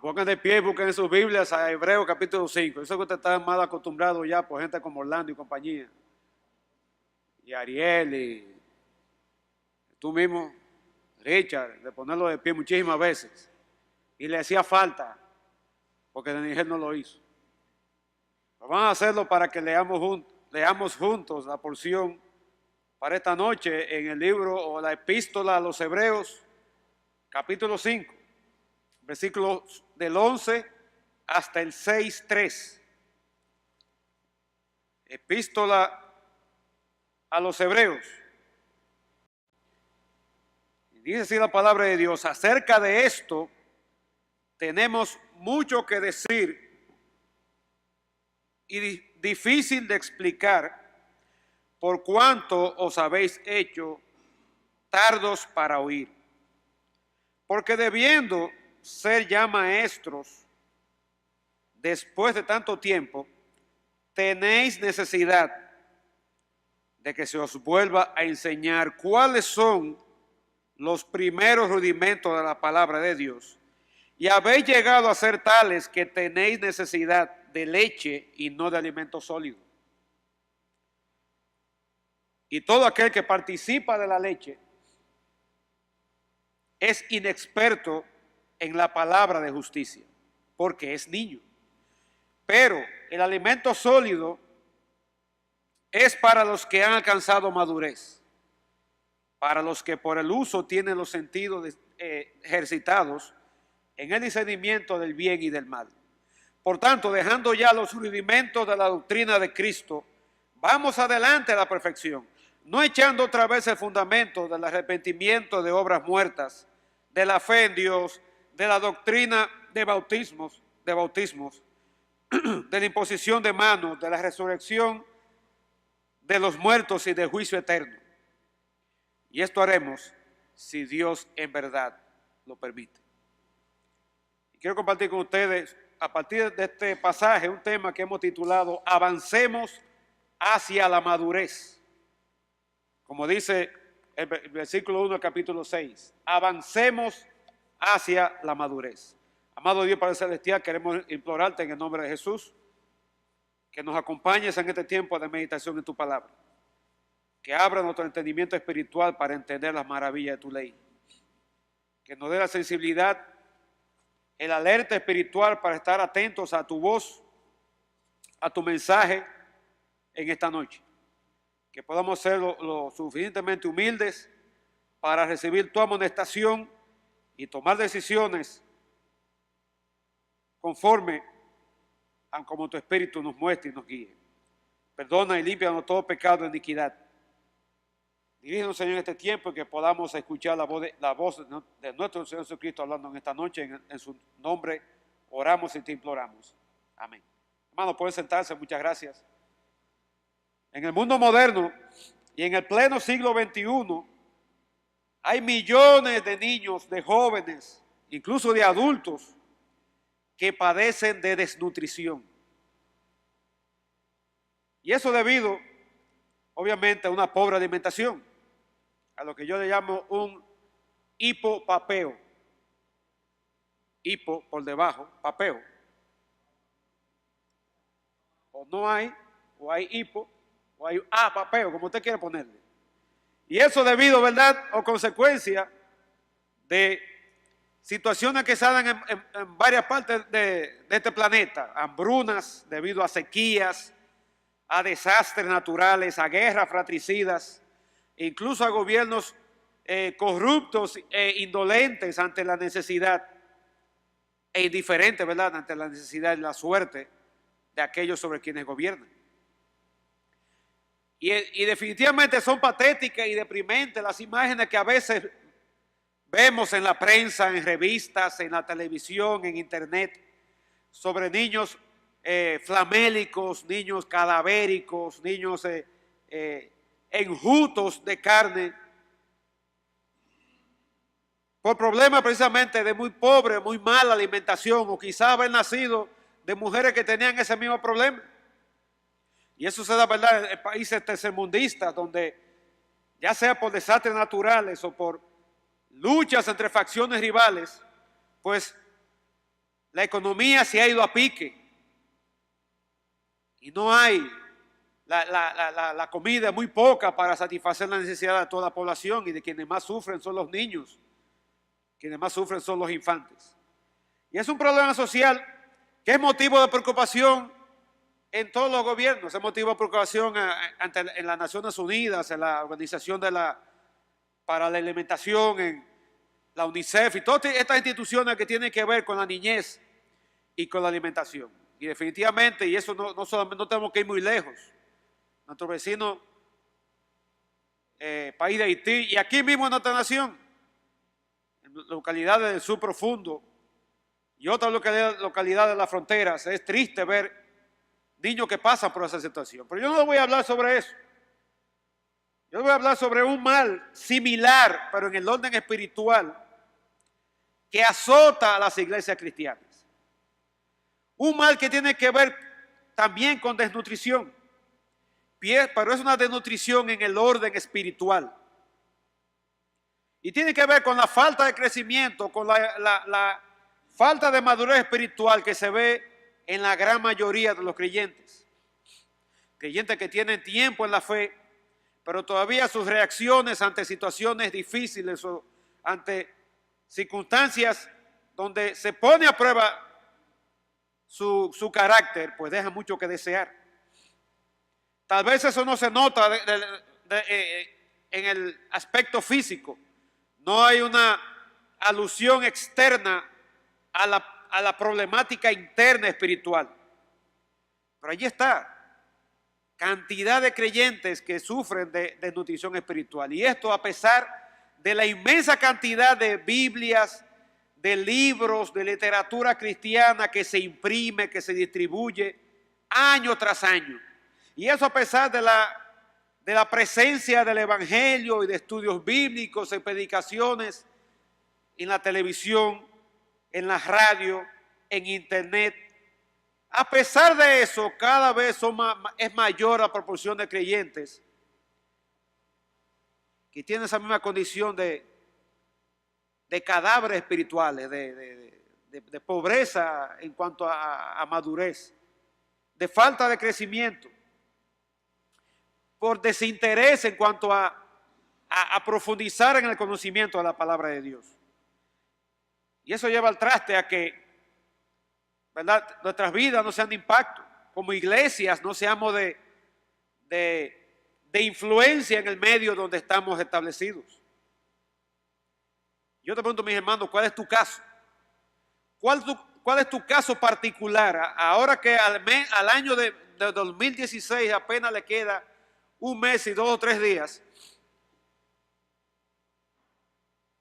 Pongan de pie y busquen en sus Biblias a Hebreos capítulo 5. Eso que usted está mal acostumbrado ya por gente como Orlando y compañía. Y Ariel y tú mismo, Richard, de ponerlo de pie muchísimas veces. Y le hacía falta, porque Daniel no lo hizo. Pero vamos a hacerlo para que leamos juntos la porción para esta noche en el libro o la epístola a los Hebreos, capítulo 5. Versículos del 11 hasta el 6:3. Epístola a los Hebreos. Dice así la palabra de Dios: acerca de esto tenemos mucho que decir y difícil de explicar, por cuanto os habéis hecho tardos para oír. Porque debiendo ser ya maestros, después de tanto tiempo, tenéis necesidad de que se os vuelva a enseñar cuáles son los primeros rudimentos de la palabra de Dios, y habéis llegado a ser tales que tenéis necesidad de leche y no de alimento sólido. Y todo aquel que participa de la leche es inexperto en la palabra de justicia, porque es niño. Pero el alimento sólido es para los que han alcanzado madurez, para los que por el uso tienen los sentidos ejercitados en el discernimiento del bien y del mal. Por tanto, dejando ya los rudimentos de la doctrina de Cristo, vamos adelante a la perfección, no echando otra vez el fundamento del arrepentimiento de obras muertas, de la fe en Dios, de la doctrina de bautismos, de la imposición de manos, de la resurrección de los muertos y de juicio eterno. Y esto haremos si Dios en verdad lo permite. Y quiero compartir con ustedes, a partir de este pasaje, un tema que hemos titulado Avancemos hacia la madurez. Como dice el versículo 1 del capítulo 6, avancemos hacia la madurez. Amado Dios Padre Celestial, queremos implorarte en el nombre de Jesús que nos acompañes en este tiempo de meditación en tu palabra, que abra nuestro entendimiento espiritual para entender las maravillas de tu ley, que nos dé la sensibilidad, el alerta espiritual para estar atentos a tu voz, a tu mensaje en esta noche, que podamos ser lo suficientemente humildes para recibir tu amonestación y tomar decisiones conforme a como tu Espíritu nos muestre y nos guíe. Perdona y límpianos todo pecado e iniquidad. Dirígenos, Señor, en este tiempo y que podamos escuchar la voz de nuestro Señor Jesucristo hablando en esta noche. En su nombre oramos y te imploramos. Amén. Hermano, pueden sentarse. Muchas gracias. En el mundo moderno y en el pleno siglo XXI hay millones de niños, de jóvenes, incluso de adultos, que padecen de desnutrición. Y eso debido, obviamente, a una pobre alimentación, a lo que yo le llamo un hipopapeo. Hipo por debajo, papeo. O no hay, o hay hipo, o hay papeo, como usted quiera ponerle. Y eso debido, ¿verdad?, o consecuencia de situaciones que se dan en varias partes de este planeta, hambrunas debido a sequías, a desastres naturales, a guerras fratricidas, incluso a gobiernos corruptos e indolentes ante la necesidad, e indiferentes, ¿verdad?, ante la necesidad y la suerte de aquellos sobre quienes gobiernan. Y definitivamente son patéticas y deprimentes las imágenes que a veces vemos en la prensa, en revistas, en la televisión, en internet, sobre niños flamélicos, niños cadavéricos, niños enjutos de carne, por problemas precisamente de muy pobre, muy mala alimentación, o quizás haber nacido de mujeres que tenían ese mismo problema. Y eso se da, ¿verdad?, en países tercermundistas, donde ya sea por desastres naturales o por luchas entre facciones rivales, pues la economía se ha ido a pique y no hay la comida, es muy poca para satisfacer la necesidad de toda la población, y de quienes más sufren son los niños, quienes más sufren son los infantes. Y es un problema social que es motivo de preocupación en todos los gobiernos, es motivo de preocupación en las Naciones Unidas, en la Organización para la Alimentación, en la UNICEF y todas estas instituciones que tienen que ver con la niñez y con la alimentación. Y definitivamente, y eso no tenemos que ir muy lejos, nuestro vecino país de Haití, y aquí mismo en nuestra nación, en localidades del sur profundo y otras localidades de las fronteras, es triste ver niños que pasan por esa situación. Pero yo no voy a hablar sobre eso. Yo voy a hablar sobre un mal similar, pero en el orden espiritual, que azota a las iglesias cristianas. Un mal que tiene que ver también con desnutrición, pero es una desnutrición en el orden espiritual. Y tiene que ver con la falta de crecimiento, con la falta de madurez espiritual que se ve en la gran mayoría de los creyentes. Creyentes que tienen tiempo en la fe, pero todavía sus reacciones ante situaciones difíciles o ante circunstancias donde se pone a prueba su carácter, pues deja mucho que desear. Tal vez eso no se nota en el aspecto físico. No hay una alusión externa a la problemática interna espiritual. Pero allí está. Cantidad de creyentes que sufren de desnutrición espiritual. Y esto a pesar de la inmensa cantidad de Biblias, de libros, de literatura cristiana que se imprime, que se distribuye año tras año. Y eso a pesar de la presencia del Evangelio y de estudios bíblicos, en predicaciones, en la televisión, en la radio, en internet. A pesar de eso, cada vez es mayor la proporción de creyentes que tienen esa misma condición de cadáveres espirituales, de pobreza en cuanto a madurez, de falta de crecimiento, por desinterés en cuanto a profundizar en el conocimiento de la palabra de Dios. Y eso lleva al traste a que, ¿verdad?, nuestras vidas no sean de impacto. Como iglesias no seamos de influencia en el medio donde estamos establecidos. Yo te pregunto, mis hermanos, ¿cuál es tu caso? ¿Cuál es tu caso particular? Ahora que al año de 2016 apenas le queda un mes y 2 o 3 días,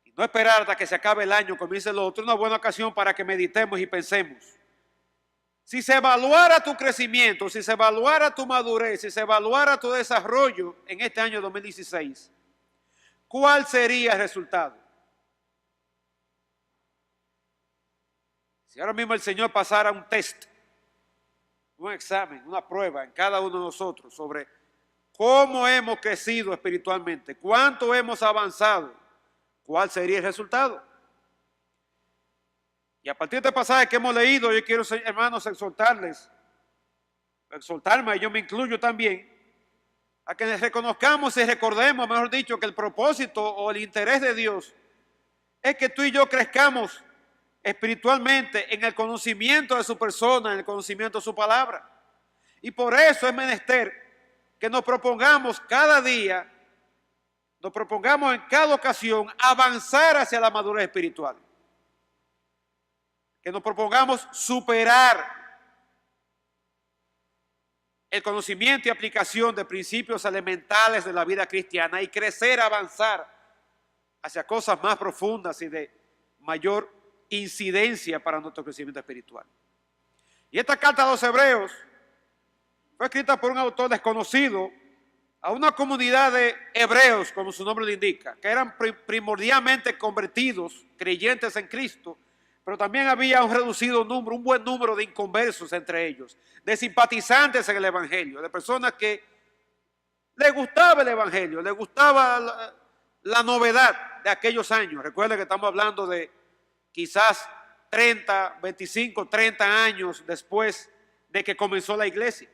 y no esperar hasta que se acabe el año, comience el otro, es una buena ocasión para que meditemos y pensemos. Si se evaluara tu crecimiento, si se evaluara tu madurez, si se evaluara tu desarrollo en este año 2016, ¿cuál sería el resultado? Si ahora mismo el Señor pasara un test, un examen, una prueba en cada uno de nosotros sobre cómo hemos crecido espiritualmente, cuánto hemos avanzado, ¿cuál sería el resultado? Y a partir de este pasaje que hemos leído, yo quiero, hermanos, exhortarme, y yo me incluyo también, a que reconozcamos y recordemos, mejor dicho, que el propósito o el interés de Dios es que tú y yo crezcamos espiritualmente en el conocimiento de su persona, en el conocimiento de su palabra. Y por eso es menester que nos propongamos cada día, nos propongamos en cada ocasión avanzar hacia la madurez espiritual. Que nos propongamos superar el conocimiento y aplicación de principios elementales de la vida cristiana y crecer, avanzar hacia cosas más profundas y de mayor incidencia para nuestro crecimiento espiritual. Y esta carta a los Hebreos fue escrita por un autor desconocido a una comunidad de hebreos, como su nombre lo indica, que eran primordialmente convertidos, creyentes en Cristo, pero también había un reducido número, un buen número de inconversos entre ellos, de simpatizantes en el Evangelio, de personas que les gustaba el Evangelio, les gustaba la novedad de aquellos años. Recuerden que estamos hablando de quizás 30, 25, 30 años después de que comenzó la iglesia.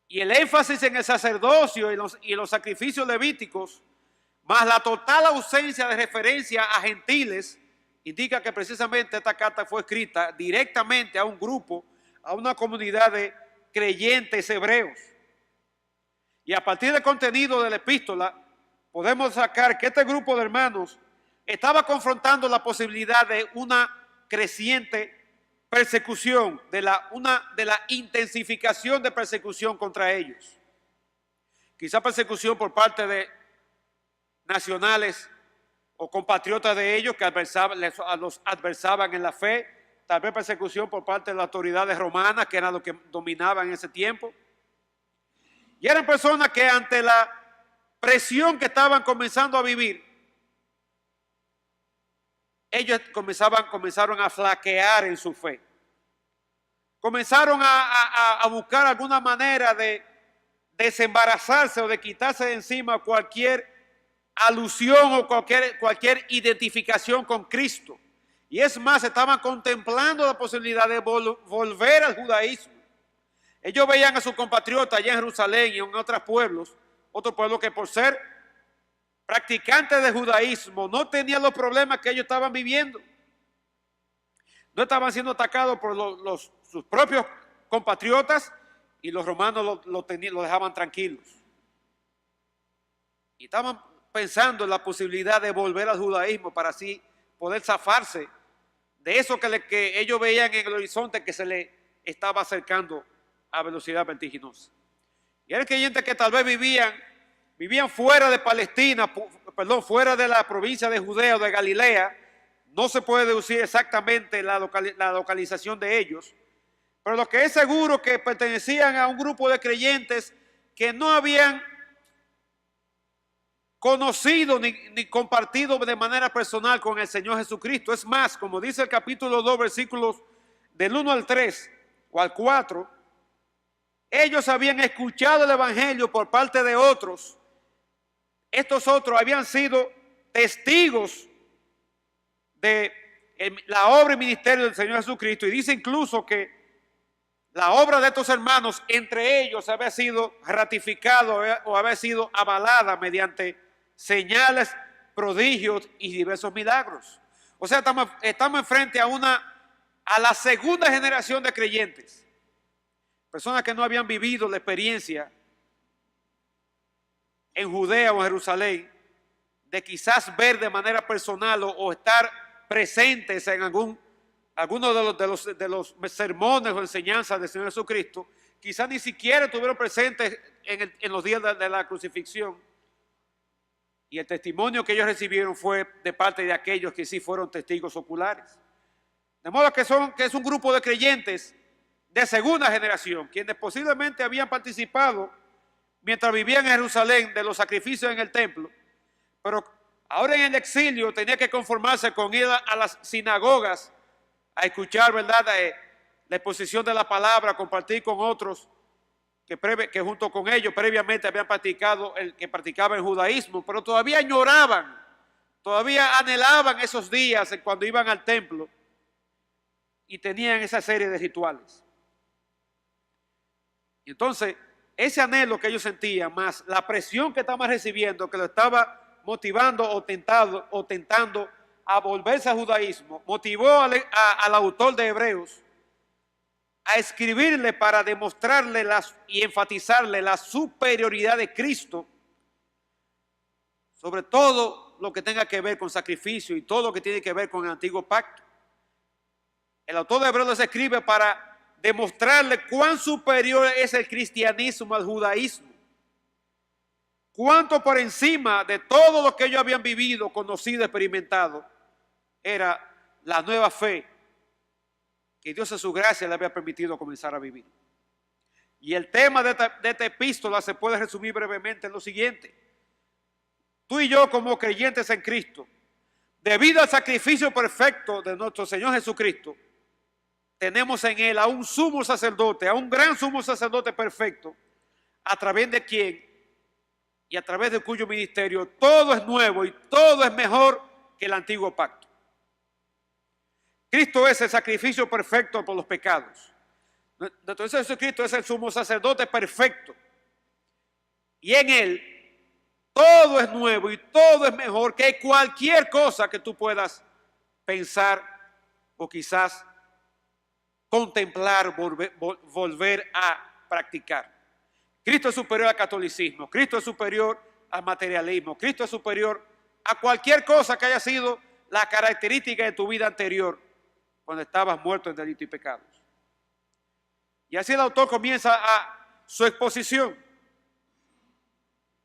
Y el énfasis en el sacerdocio y los sacrificios levíticos, más la total ausencia de referencia a gentiles, indica que precisamente esta carta fue escrita directamente a un grupo, a una comunidad de creyentes hebreos. Y a partir del contenido de la epístola, podemos sacar que este grupo de hermanos estaba confrontando la posibilidad de una creciente persecución, de la intensificación de persecución contra ellos. Quizá persecución por parte de nacionales o compatriotas de ellos que los adversaban en la fe, tal vez persecución por parte de las autoridades romanas, que eran los que dominaban en ese tiempo. Y eran personas que ante la presión que estaban comenzando a vivir, ellos comenzaron a flaquear en su fe. Comenzaron a buscar alguna manera de desembarazarse o de quitarse de encima cualquier alusión o cualquier identificación con Cristo. Y es más, estaban contemplando la posibilidad de volver al judaísmo. Ellos veían a sus compatriotas allá en Jerusalén y en otros pueblos que por ser practicantes de judaísmo no tenían los problemas que ellos estaban viviendo. No estaban siendo atacados por sus propios compatriotas y los romanos lo dejaban tranquilos. Y estaban pensando en la posibilidad de volver al judaísmo para así poder zafarse de eso que ellos veían en el horizonte que se les estaba acercando a velocidad vertiginosa. Y eran creyentes que tal vez vivían fuera de Palestina, fuera de la provincia de Judea o de Galilea. No se puede deducir exactamente la localización de ellos, pero lo que es seguro que pertenecían a un grupo de creyentes que no habían conocido ni compartido de manera personal con el Señor Jesucristo. Es más, como dice el capítulo 2, versículos del 1 al 3 o al 4, ellos habían escuchado el evangelio por parte de otros. Estos otros habían sido testigos de la obra y ministerio del Señor Jesucristo, y dice incluso que la obra de estos hermanos entre ellos había sido ratificado o había sido avalada mediante señales, prodigios y diversos milagros. O sea, estamos enfrente a la segunda generación de creyentes, personas que no habían vivido la experiencia en Judea o en Jerusalén de quizás ver de manera personal o estar presentes en alguno de los sermones o enseñanzas del Señor Jesucristo. Quizás ni siquiera estuvieron presentes en los días de la crucifixión. Y el testimonio que ellos recibieron fue de parte de aquellos que sí fueron testigos oculares. De modo que es un grupo de creyentes de segunda generación, quienes posiblemente habían participado mientras vivían en Jerusalén de los sacrificios en el templo, pero ahora en el exilio tenía que conformarse con ir a las sinagogas a escuchar, ¿verdad?, la exposición de la palabra, compartir con otros que junto con ellos previamente habían practicado que practicaban el judaísmo, pero todavía añoraban, todavía anhelaban esos días cuando iban al templo y tenían esa serie de rituales. Y entonces, ese anhelo que ellos sentían, más la presión que estaban recibiendo, que lo estaba motivando o tentando a volverse al judaísmo, motivó al autor de Hebreos a escribirle para demostrarle y enfatizarle la superioridad de Cristo sobre todo lo que tenga que ver con sacrificio y todo lo que tiene que ver con el antiguo pacto. El autor de Hebreos les escribe para demostrarle cuán superior es el cristianismo al judaísmo, cuánto por encima de todo lo que ellos habían vivido, conocido, experimentado, era la nueva fe que Dios en su gracia le había permitido comenzar a vivir. Y el tema de esta epístola se puede resumir brevemente en lo siguiente: tú y yo, como creyentes en Cristo, debido al sacrificio perfecto de nuestro Señor Jesucristo, tenemos en Él a un sumo sacerdote, a un gran sumo sacerdote perfecto, a través de quien y a través de cuyo ministerio todo es nuevo y todo es mejor que el antiguo pacto. Cristo es el sacrificio perfecto por los pecados. Entonces Jesucristo es el sumo sacerdote perfecto. Y en Él todo es nuevo y todo es mejor que cualquier cosa que tú puedas pensar o quizás contemplar, volver a practicar. Cristo es superior al catolicismo, Cristo es superior al materialismo, Cristo es superior a cualquier cosa que haya sido la característica de tu vida anterior cuando estabas muerto en delitos y pecados. Y así el autor comienza su exposición.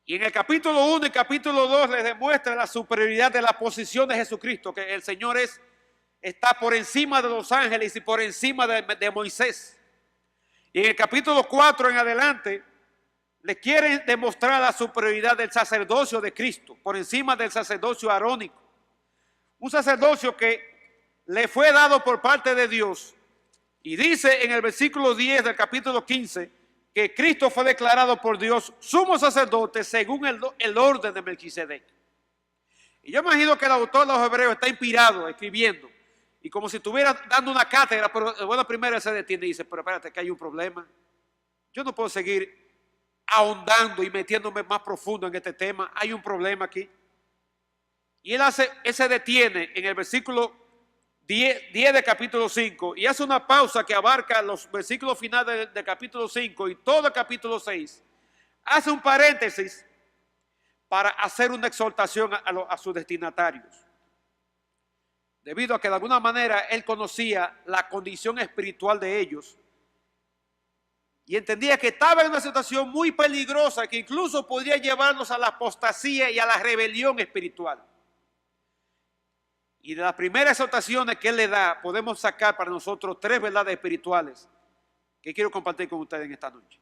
Y en el capítulo 1 y capítulo 2 les demuestra la superioridad de la posición de Jesucristo, que el Señor está por encima de los ángeles y por encima de Moisés. Y en el capítulo 4 en adelante le quieren demostrar la superioridad del sacerdocio de Cristo por encima del sacerdocio arónico. Un sacerdocio que le fue dado por parte de Dios. Y dice en el versículo 10 del capítulo 15 que Cristo fue declarado por Dios sumo sacerdote según el orden de Melquisedec. Y yo imagino que el autor de los Hebreos está inspirado escribiendo. Y como si estuviera dando una cátedra, pero bueno, primero se detiene y dice, pero espérate, que hay un problema. Yo no puedo seguir ahondando y metiéndome más profundo en este tema. Hay un problema aquí. Y él se detiene en el versículo 10 del capítulo 5 y hace una pausa que abarca los versículos finales del capítulo 5 y todo el capítulo 6. Hace un paréntesis para hacer una exhortación a sus destinatarios. Debido a que de alguna manera él conocía la condición espiritual de ellos y entendía que estaba en una situación muy peligrosa que incluso podría llevarlos a la apostasía y a la rebelión espiritual. Y de las primeras exhortaciones que él le da, podemos sacar para nosotros 3 verdades espirituales que quiero compartir con ustedes en esta noche.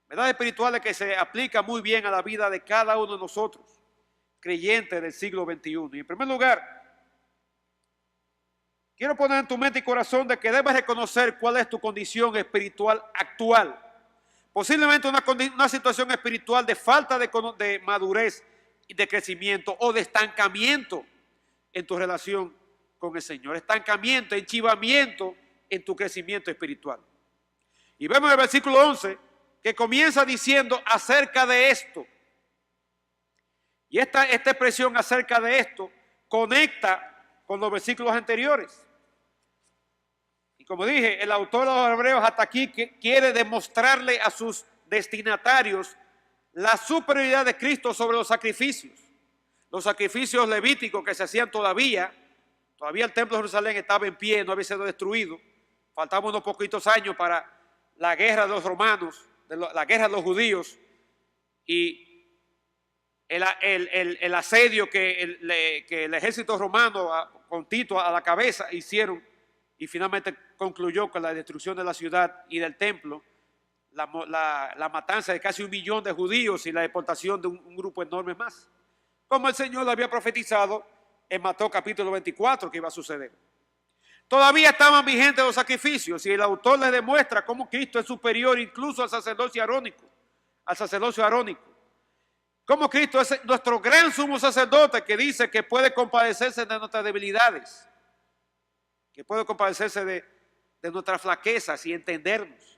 Verdades espirituales que se aplican muy bien a la vida de cada uno de nosotros, creyentes del siglo XXI. Y en primer lugar, quiero poner en tu mente y corazón de que debes reconocer cuál es tu condición espiritual actual. Posiblemente una situación espiritual de falta de madurez y de crecimiento o de estancamiento en tu relación con el Señor. Estancamiento, enchivamiento en tu crecimiento espiritual. Y vemos en el versículo 11 que comienza diciendo acerca de esto. Y esta expresión acerca de esto conecta con los versículos anteriores. Y como dije, el autor de los Hebreos hasta aquí quiere demostrarle a sus destinatarios la superioridad de Cristo sobre los sacrificios. Los sacrificios levíticos que se hacían todavía el templo de Jerusalén estaba en pie, no había sido destruido. Faltaban unos poquitos años para la guerra de los romanos, la guerra de los judíos y el asedio que el ejército romano con Tito a la cabeza hicieron y finalmente concluyó con la destrucción de la ciudad y del templo, la matanza de casi 1 millón de judíos y la deportación de un grupo enorme más. Como el Señor lo había profetizado en Mateo capítulo 24 que iba a suceder. Todavía estaban vigentes los sacrificios y el autor les demuestra cómo Cristo es superior incluso al sacerdocio arónico. Cómo Cristo es nuestro gran sumo sacerdote que dice que puede compadecerse de nuestras debilidades, que puede compadecerse de nuestras flaquezas y entendernos.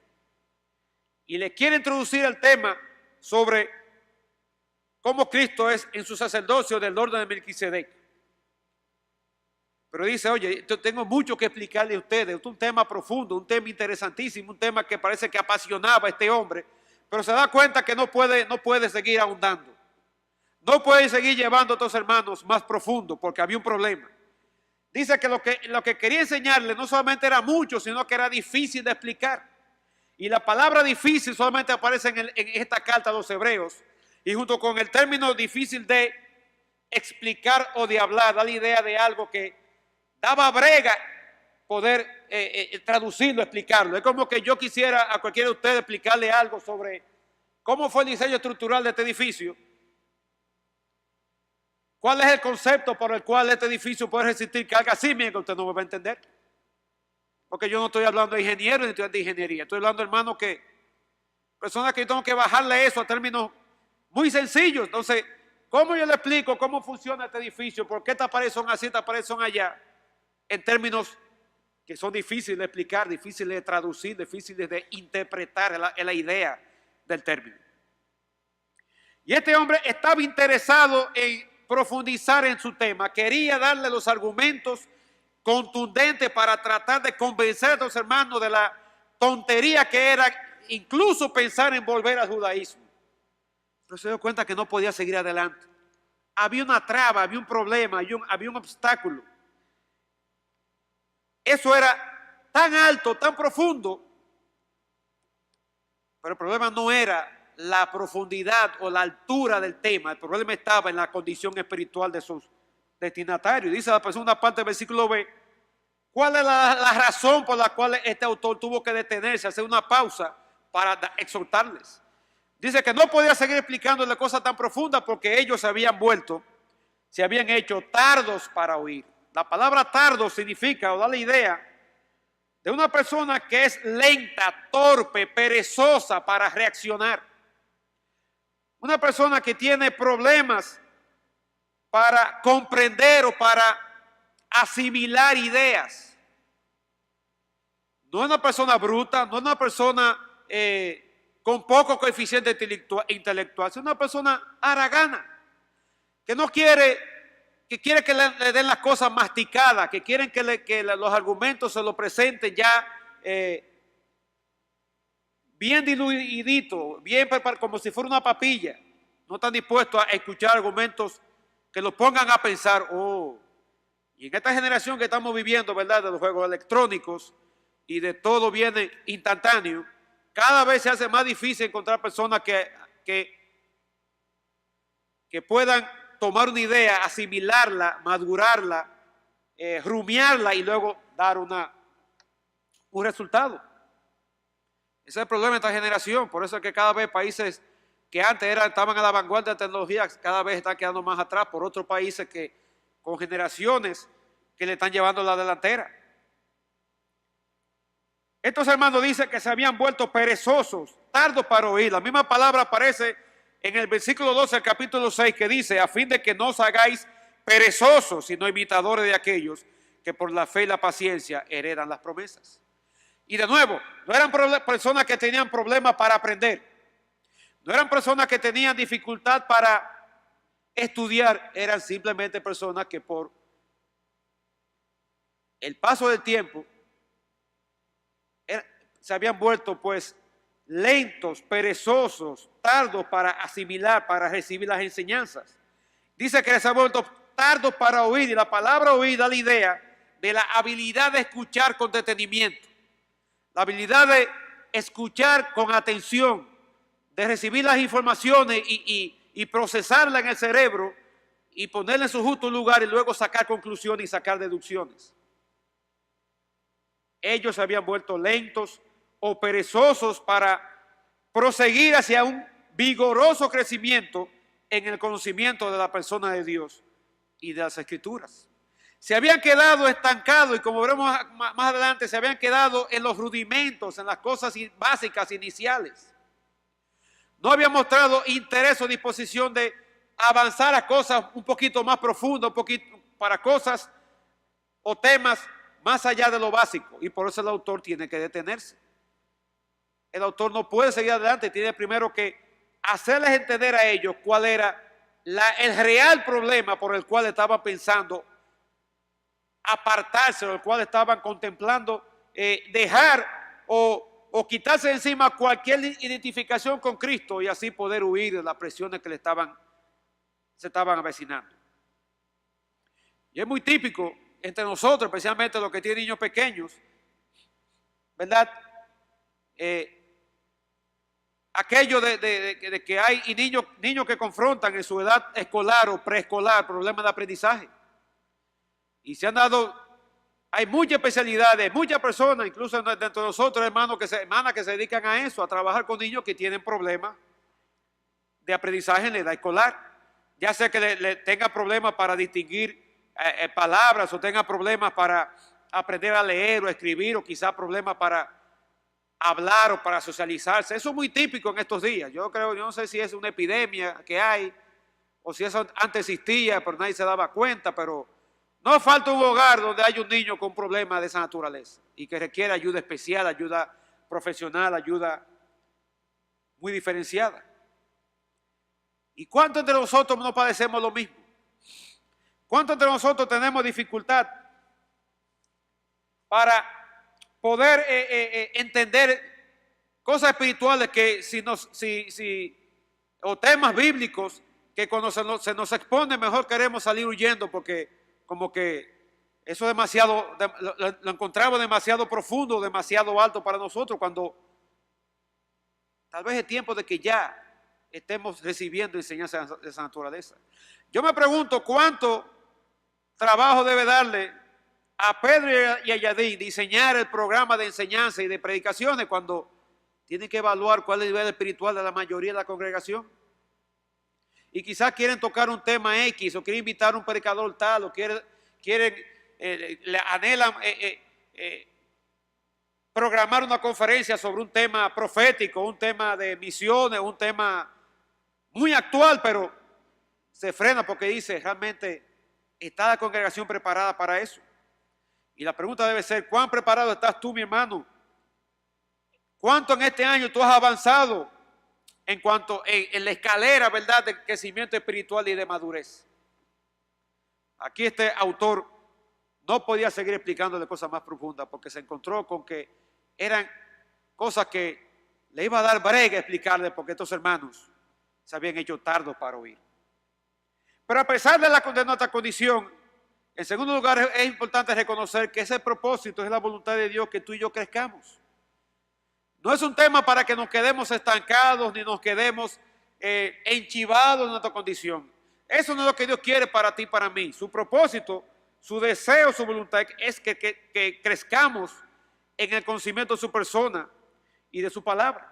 Y le quiere introducir el tema sobre cómo Cristo es en su sacerdocio del orden de Melquisedec. Pero dice, oye, tengo mucho que explicarle a ustedes. Es un tema profundo, un tema interesantísimo, un tema que parece que apasionaba a este hombre, pero se da cuenta que no puede seguir ahondando. No puede seguir llevando a estos hermanos más profundo porque había un problema. Dice que lo que quería enseñarle no solamente era mucho, sino que era difícil de explicar. Y la palabra difícil solamente aparece en esta carta a los Hebreos. Y junto con el término difícil de explicar o de hablar, da la idea de algo que daba brega poder traducirlo, explicarlo. Es como que yo quisiera a cualquiera de ustedes explicarle algo sobre cómo fue el diseño estructural de este edificio. ¿Cuál es el concepto por el cual este edificio puede resistir carga sísmica? Usted no me va a entender. Porque yo no estoy hablando de ingeniero ni de ingeniería. Estoy hablando, hermano, que personas que yo tengo que bajarle eso a términos muy sencillos. Entonces, ¿cómo yo le explico cómo funciona este edificio? ¿Por qué estas paredes son así, estas paredes son allá? En términos que son difíciles de explicar, difíciles de traducir, difíciles de interpretar la idea del término. Y este hombre estaba interesado en profundizar en su tema, quería darle los argumentos contundentes para tratar de convencer a los hermanos de la tontería que era incluso pensar en volver al judaísmo. Pero se dio cuenta que no podía seguir adelante. Había una traba, había un problema, había un obstáculo. Eso era tan alto, tan profundo, pero el problema no era la profundidad o la altura del tema. El problema estaba en la condición espiritual de sus destinatarios. Dice la segunda parte del versículo B, ¿cuál es la razón por la cual este autor tuvo que detenerse, hacer una pausa para exhortarles? Dice que no podía seguir explicándole cosas tan profundas porque ellos se habían hecho tardos para oír. La palabra tardo significa o da la idea de una persona que es lenta, torpe, perezosa para reaccionar. Una persona que tiene problemas para comprender o para asimilar ideas. No es una persona bruta, no es una persona con poco coeficiente intelectual, es una persona haragana, que no quiere, que quiere que le den las cosas masticadas, que quieren que los argumentos se los presenten ya bien diluidito, bien como si fuera una papilla. No están dispuestos a escuchar argumentos que los pongan a pensar, y en esta generación que estamos viviendo, ¿verdad?, de los juegos electrónicos y de todo viene instantáneo, cada vez se hace más difícil encontrar personas que puedan tomar una idea, asimilarla, madurarla, rumiarla y luego dar un resultado. Ese es el problema de esta generación. Por eso es que cada vez países que antes estaban a la vanguardia de tecnología, cada vez están quedando más atrás por otros países que con generaciones que le están llevando la delantera. Estos hermanos dicen que se habían vuelto perezosos, tardos para oír. La misma palabra aparece en el versículo 12 del capítulo 6 que dice, a fin de que no os hagáis perezosos, sino imitadores de aquellos que por la fe y la paciencia heredan las promesas. Y de nuevo, no eran personas que tenían problemas para aprender, no eran personas que tenían dificultad para estudiar, eran simplemente personas que por el paso del tiempo se habían vuelto pues lentos, perezosos, tardos para asimilar, para recibir las enseñanzas. Dice que se han vuelto tardos para oír, y la palabra oír da la idea de la habilidad de escuchar con detenimiento, la habilidad de escuchar con atención, de recibir las informaciones y procesarlas en el cerebro y ponerla en su justo lugar y luego sacar conclusiones y sacar deducciones. Ellos se habían vuelto lentos o perezosos para proseguir hacia un vigoroso crecimiento en el conocimiento de la persona de Dios y de las Escrituras. Se habían quedado estancados y, como veremos más adelante, se habían quedado en los rudimentos, en las cosas básicas iniciales. No habían mostrado interés o disposición de avanzar a cosas un poquito más profundas, un poquito para cosas o temas más allá de lo básico, y por eso el autor tiene que detenerse. El autor no puede seguir adelante, tiene primero que hacerles entender a ellos cuál era el real problema por el cual estaban pensando apartarse, o el cual estaban contemplando dejar o quitarse de encima cualquier identificación con Cristo y así poder huir de las presiones que se estaban avecinando. Y es muy típico entre nosotros, especialmente los que tienen niños pequeños, ¿verdad? Aquello de que hay niños que confrontan en su edad escolar o preescolar problemas de aprendizaje. Y se han dado, hay muchas especialidades, muchas personas, incluso dentro de nosotros, hermanas que se dedican a eso, a trabajar con niños que tienen problemas de aprendizaje en la edad escolar. Ya sea que le tenga problemas para distinguir palabras, o tenga problemas para aprender a leer o escribir, o quizá problemas para hablar o para socializarse. Eso es muy típico en estos días. Yo no sé si es una epidemia que hay o si eso antes existía pero nadie se daba cuenta, pero No falta un hogar donde hay un niño con problemas de esa naturaleza y que requiere ayuda especial, ayuda profesional, ayuda muy diferenciada. ¿Y cuántos de nosotros no padecemos lo mismo? ¿Cuántos de nosotros tenemos dificultad para poder entender cosas espirituales que o temas bíblicos que cuando se nos expone mejor queremos salir huyendo porque como que eso demasiado, lo encontramos demasiado profundo, demasiado alto para nosotros, cuando tal vez es tiempo de que ya estemos recibiendo enseñanza de esa naturaleza. Yo me pregunto cuánto trabajo debe darle a Pedro y a Yadín diseñar el programa de enseñanza y de predicaciones cuando tienen que evaluar cuál es el nivel espiritual de la mayoría de la congregación. Y quizás quieren tocar un tema X, o quieren invitar a un predicador tal, o anhelan programar una conferencia sobre un tema profético, un tema de misiones, un tema muy actual, pero se frena porque dice, realmente, ¿está la congregación preparada para eso? Y la pregunta debe ser, ¿cuán preparado estás tú, mi hermano? ¿Cuánto en este año tú has avanzado en cuanto en la escalera, verdad, de crecimiento espiritual y de madurez? Aquí este autor no podía seguir explicándole cosas más profundas porque se encontró con que eran cosas que le iba a dar brega explicarle porque estos hermanos se habían hecho tardos para oír. Pero a pesar de nuestra condición, en segundo lugar es importante reconocer que ese propósito es la voluntad de Dios, que tú y yo crezcamos. No es un tema para que nos quedemos estancados ni nos quedemos enchivados en nuestra condición. Eso no es lo que Dios quiere para ti y para mí. Su propósito, su deseo, su voluntad es que crezcamos en el conocimiento de su persona y de su palabra.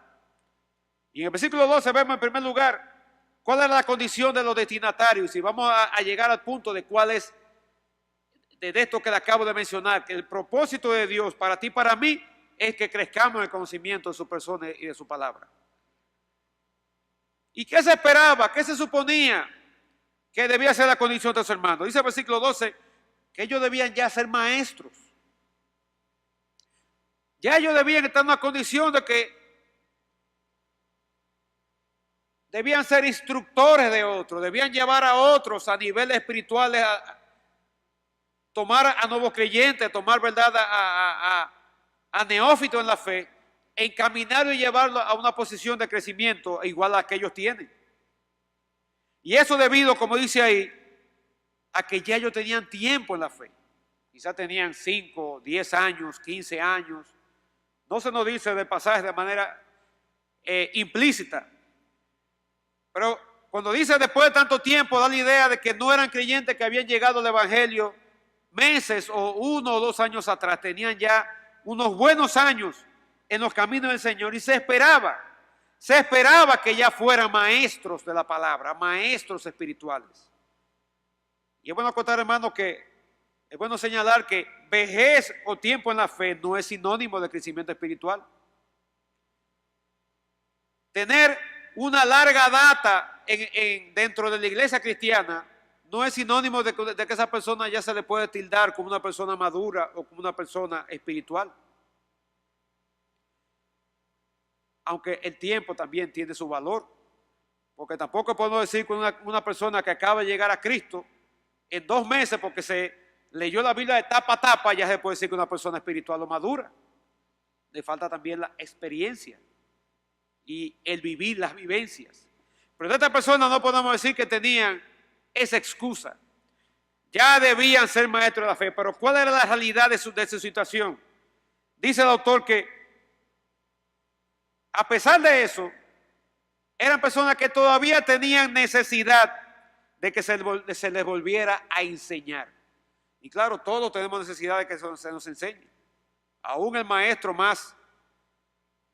Y en el versículo 12 vemos en primer lugar cuál es la condición de los destinatarios. Y vamos a llegar al punto de cuál es de esto que le acabo de mencionar, que el propósito de Dios para ti y para mí es que crezcamos en el conocimiento de su persona y de su palabra. ¿Y qué se esperaba? ¿Qué se suponía que debía ser la condición de los hermanos? Dice el versículo 12 que ellos debían ya ser maestros. Ya ellos debían estar en una condición de que debían ser instructores de otros, debían llevar a otros a niveles espirituales, a tomar a nuevos creyentes, tomar, verdad, a neófitos en la fe, encaminarlo y llevarlo a una posición de crecimiento igual a la que ellos tienen. Y eso debido, como dice ahí, a que ya ellos tenían tiempo en la fe. Quizás tenían 5, 10 años, 15 años. No se nos dice de pasaje de manera implícita. Pero cuando dice después de tanto tiempo, da la idea de que no eran creyentes que habían llegado al evangelio meses o 1 o 2 años atrás. Tenían ya unos buenos años en los caminos del Señor y se esperaba que ya fueran maestros de la palabra, maestros espirituales. Y es bueno contar, hermano, que es bueno señalar que vejez o tiempo en la fe no es sinónimo de crecimiento espiritual. Tener una larga data dentro de la iglesia cristiana no es sinónimo de que esa persona ya se le puede tildar como una persona madura o como una persona espiritual. Aunque el tiempo también tiene su valor, porque tampoco podemos decir que una persona que acaba de llegar a Cristo en 2 meses, porque se leyó la Biblia de tapa a tapa, ya se puede decir que una persona espiritual o madura. Le falta también la experiencia y el vivir las vivencias. Pero de esta persona no podemos decir que tenían esa excusa. Ya debían ser maestros de la fe, pero ¿cuál era la realidad de su situación? Dice el autor que a pesar de eso, eran personas que todavía tenían necesidad de que se les volviera a enseñar. Y claro, todos tenemos necesidad de que se nos enseñe. Aún el maestro más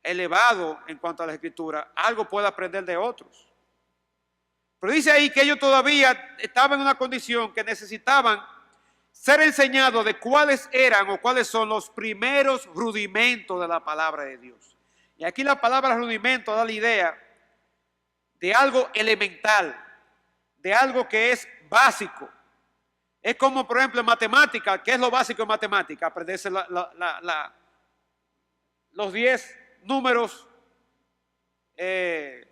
elevado en cuanto a la escritura, algo puede aprender de otros. Pero dice ahí que ellos todavía estaban en una condición que necesitaban ser enseñados de cuáles eran o cuáles son los primeros rudimentos de la palabra de Dios. Y aquí la palabra rudimento da la idea de algo elemental, de algo que es básico. Es como, por ejemplo, en matemática. ¿Qué es lo básico en matemática? Aprenderse los 10 números, ¿cuál es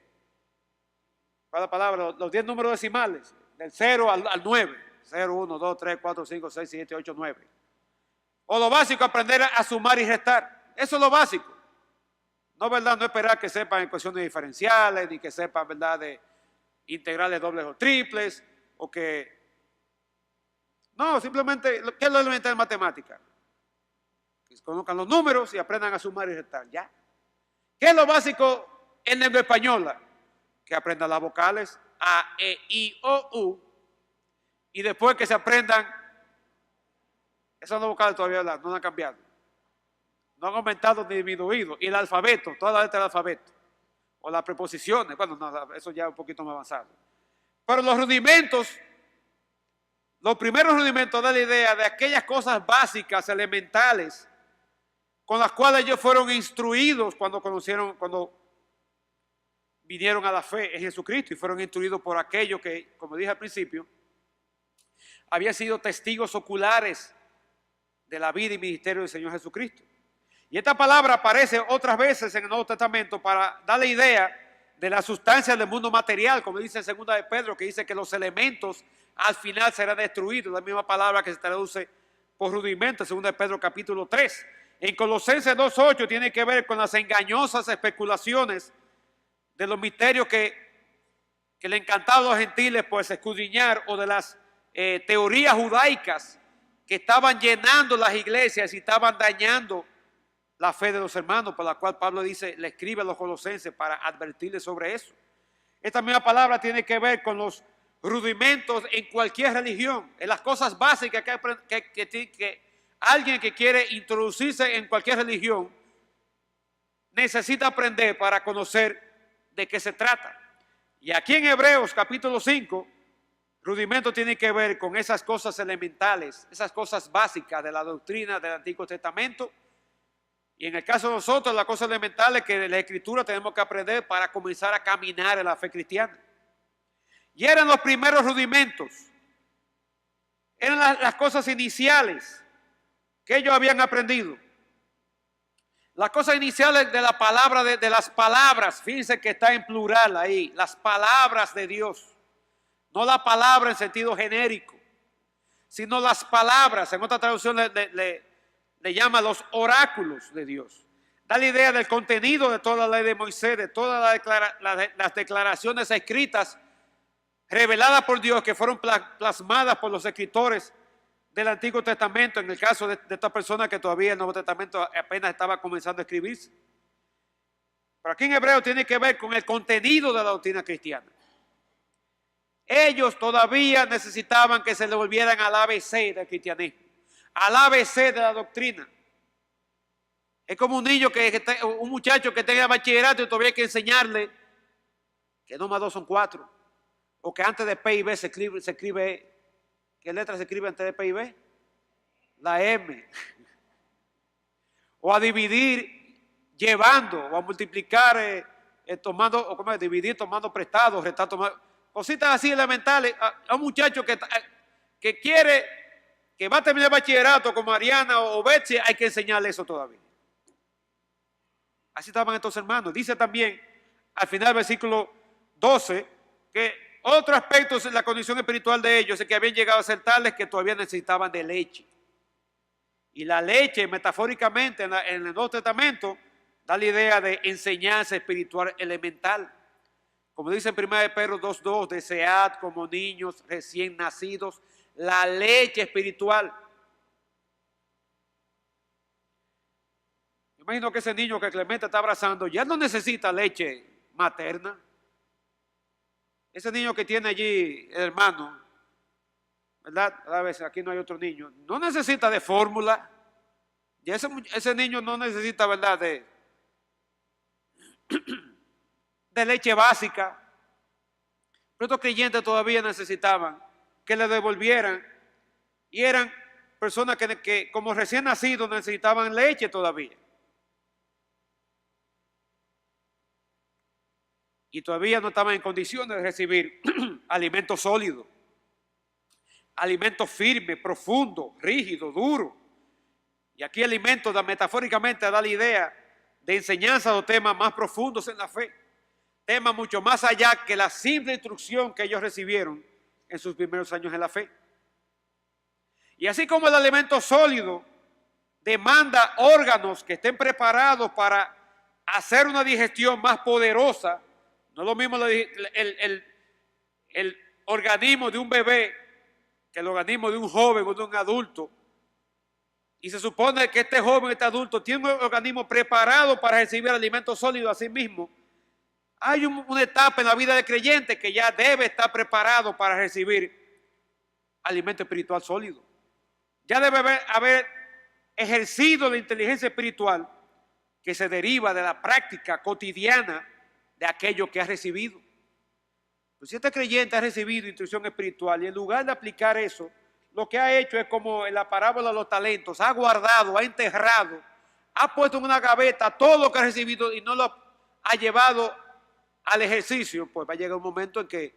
la palabra? Los 10 números decimales, del 0 al 9. 0, 1, 2, 3, 4, 5, 6, 7, 8, 9. O lo básico, aprender a sumar y restar. Eso es lo básico. No, ¿verdad? No esperar que sepan ecuaciones diferenciales, ni que sepan, ¿verdad?, de integrales dobles o triples, o que... No, simplemente, ¿qué es lo elemental en matemática? Que conozcan los números y aprendan a sumar y restar, ¿ya? ¿Qué es lo básico en lengua española? Que aprendan las vocales A, E, I, O, U, y después que se aprendan, esas dos vocales todavía no han cambiado, no han aumentado ni disminuido, y el alfabeto, toda la letra del alfabeto, o las preposiciones, bueno, no, eso ya es un poquito más avanzado. Pero los rudimentos, los primeros rudimentos dan la idea de aquellas cosas básicas, elementales, con las cuales ellos fueron instruidos cuando vinieron a la fe en Jesucristo y fueron instruidos por aquellos que, como dije al principio, habían sido testigos oculares de la vida y ministerio del Señor Jesucristo. Y esta palabra aparece otras veces en el Nuevo Testamento para darle idea de la sustancia del mundo material, como dice en 2 de Pedro, que dice que los elementos al final serán destruidos, la misma palabra que se traduce por rudimento en 2 de Pedro capítulo 3. En Colosenses 2.8 tiene que ver con las engañosas especulaciones de los misterios que le encantaba a los gentiles pues escudriñar, o de las teorías judaicas que estaban llenando las iglesias y estaban dañando la fe de los hermanos, por la cual Pablo dice, le escribe a los colosenses para advertirles sobre eso. Esta misma palabra tiene que ver con los rudimentos en cualquier religión, en las cosas básicas que alguien que quiere introducirse en cualquier religión necesita aprender para conocer de qué se trata. Y aquí en Hebreos capítulo 5, rudimento tiene que ver con esas cosas elementales, esas cosas básicas de la doctrina del Antiguo Testamento. Y en el caso de nosotros, las cosas elementales que de la Escritura tenemos que aprender para comenzar a caminar en la fe cristiana. Y eran los primeros rudimentos, eran las cosas iniciales que ellos habían aprendido. Las cosas iniciales de la palabra, de las palabras, fíjense que está en plural ahí, las palabras de Dios. No la palabra en sentido genérico, sino las palabras. En otra traducción le llama los oráculos de Dios. Da la idea del contenido de toda la ley de Moisés, de todas las declaraciones escritas, reveladas por Dios, que fueron plasmadas por los escritores del Antiguo Testamento, en el caso de esta persona que todavía el Nuevo Testamento apenas estaba comenzando a escribirse. Pero aquí en Hebreo tiene que ver con el contenido de la doctrina cristiana. Ellos todavía necesitaban que se le volvieran al ABC del cristianismo, al ABC de la doctrina. Es como un niño, un muchacho que tenga bachillerato y todavía hay que enseñarle que 2 más 2 son 4, o que antes de P y B se escribe, ¿qué letra se escribe antes de P y B? La M. O a dividir llevando, o a multiplicar tomando, o como dividir tomando prestado, restar tomando, cositas así elementales. A un muchacho que quiere, que va a terminar el bachillerato como Ariana o Betsy, hay que enseñarle eso todavía. Así estaban estos hermanos. Dice también al final del versículo 12 que otro aspecto en la condición espiritual de ellos es que habían llegado a ser tales que todavía necesitaban de leche. Y la leche, metafóricamente, en el Nuevo Testamento, da la idea de enseñanza espiritual elemental. Como dice en 1 de Pedro 2.2, desead como niños recién nacidos la leche espiritual. Yo imagino que ese niño que Clemente está abrazando ya no necesita leche materna. Ese niño que tiene allí el hermano, ¿verdad? A veces aquí no hay otro niño, no necesita de fórmula. Y ese niño no necesita, ¿verdad?, de leche básica. Pero estos creyentes todavía necesitaban que le devolvieran, y eran personas que como recién nacidos necesitaban leche todavía. Y todavía no estaban en condiciones de recibir alimento sólido. alimento firme, profundo, rígido, duro. Y aquí alimento metafóricamente da la idea de enseñanza de temas más profundos en la fe. Temas mucho más allá que la simple instrucción que ellos recibieron en sus primeros años en la fe. Y así como el alimento sólido demanda órganos que estén preparados para hacer una digestión más poderosa, no es lo mismo el organismo de un bebé que el organismo de un joven o de un adulto. Y se supone que este joven, este adulto, tiene un organismo preparado para recibir alimento sólido a sí mismo. Hay una etapa en la vida del creyente que ya debe estar preparado para recibir alimento espiritual sólido. Ya debe haber ejercido la inteligencia espiritual que se deriva de la práctica cotidiana de aquello que ha recibido. Pues si este creyente ha recibido instrucción espiritual y en lugar de aplicar eso, lo que ha hecho es como en la parábola de los talentos, ha guardado, ha enterrado, ha puesto en una gaveta todo lo que ha recibido y no lo ha llevado al ejercicio, pues va a llegar un momento en que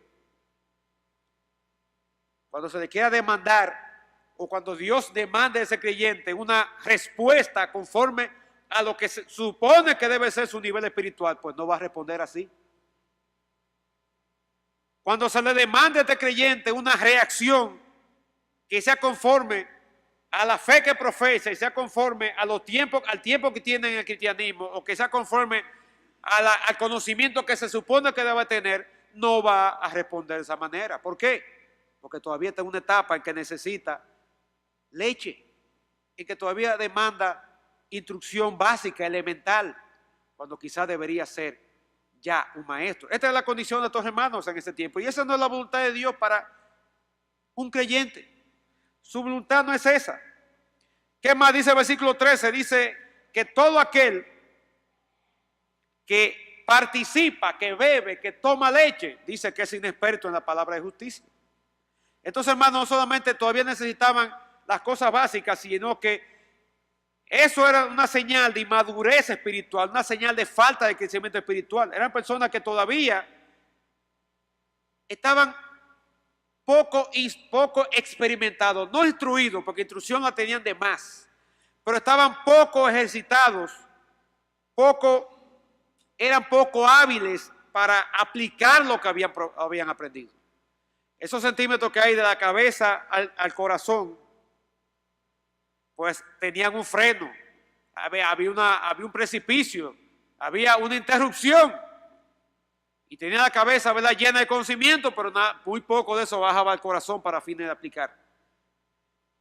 cuando se le quiera demandar o cuando Dios demande a ese creyente una respuesta conforme a lo que se supone que debe ser su nivel espiritual, pues no va a responder así. Cuando se le demande a este creyente una reacción que sea conforme a la fe que profesa y sea conforme a los tiempos, al tiempo que tiene en el cristianismo, o que sea conforme al conocimiento que se supone que debe tener, no va a responder de esa manera. ¿Por qué? Porque todavía está en una etapa en que necesita leche y que todavía demanda instrucción básica, elemental, cuando quizás debería ser ya un maestro. Esta es la condición de estos hermanos en ese tiempo y esa no es la voluntad de Dios para un creyente. Su voluntad no es esa. ¿Qué más dice el versículo 13? Dice que todo aquel que participa, que bebe, que toma leche, dice que es inexperto en la palabra de justicia. Entonces, hermanos, no solamente todavía necesitaban las cosas básicas, sino que eso era una señal de inmadurez espiritual, una señal de falta de crecimiento espiritual. Eran personas que todavía estaban poco experimentados, no instruidos, porque instrucción la tenían de más, pero estaban poco ejercitados, eran poco hábiles para aplicar lo que habían aprendido. Esos centímetros que hay de la cabeza al corazón, pues tenían un freno, había un precipicio, había una interrupción. Y tenía la cabeza, ¿verdad?, llena de conocimiento, pero muy poco de eso bajaba al corazón para fines de aplicar.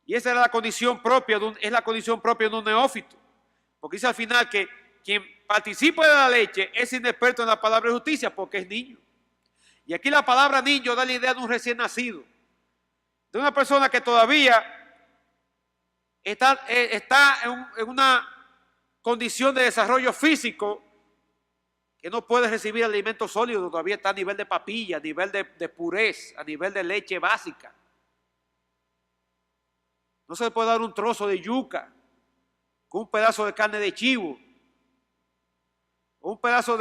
Y esa era la condición propia es la condición propia de un neófito. Porque dice al final que quien participa de la leche es inexperto en la palabra de justicia porque es niño. Y aquí la palabra niño da la idea de un recién nacido, de una persona que todavía está en una condición de desarrollo físico que no puede recibir alimento sólido, todavía está a nivel de papilla, a nivel de purez, a nivel de leche básica. No se le puede dar un trozo de yuca con un pedazo de carne de chivo, o un pedazo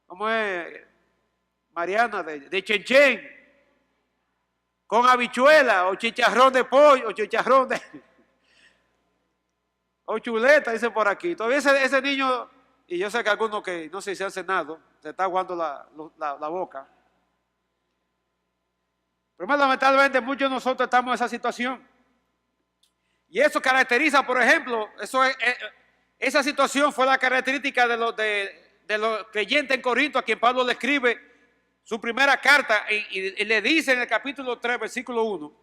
¿cómo es, Mariana? De chenchen, con habichuela, o chicharrón de pollo, o chicharrón de... o chuleta, dice por aquí. Todavía ese niño, y yo sé que algunos que no sé si han cenado, se está aguando la boca. Pero más lamentablemente muchos de nosotros estamos en esa situación. Y eso caracteriza, por ejemplo, esa situación fue la característica de los creyentes en Corinto, a quien Pablo le escribe su primera carta y le dice en el capítulo 3, versículo 1.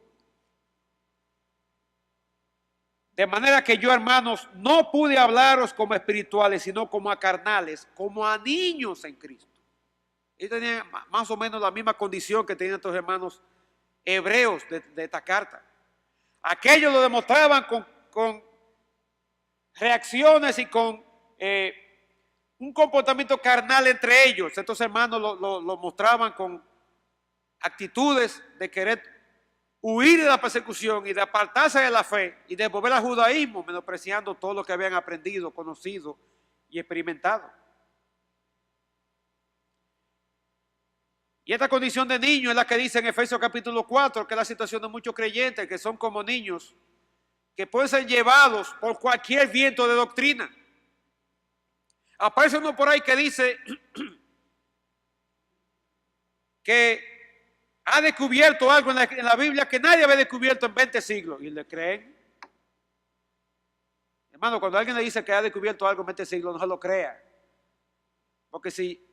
De manera que yo, hermanos, no pude hablaros como espirituales, sino como a carnales, como a niños en Cristo. Ellos tenían más o menos la misma condición que tenían estos hermanos hebreos de esta carta. Aquellos lo demostraban con reacciones y con un comportamiento carnal entre ellos. Estos hermanos lo mostraban con actitudes de querer huir de la persecución y de apartarse de la fe y de volver al judaísmo, menospreciando todo lo que habían aprendido, conocido y experimentado. Y esta condición de niño es la que dice en Efesios capítulo 4, que es la situación de muchos creyentes que son como niños, que pueden ser llevados por cualquier viento de doctrina. Aparece uno por ahí que dice que ha descubierto algo en la Biblia que nadie había descubierto en 20 siglos. ¿Y le creen? Hermano, cuando alguien le dice que ha descubierto algo en 20 siglos, no se lo crea. Porque si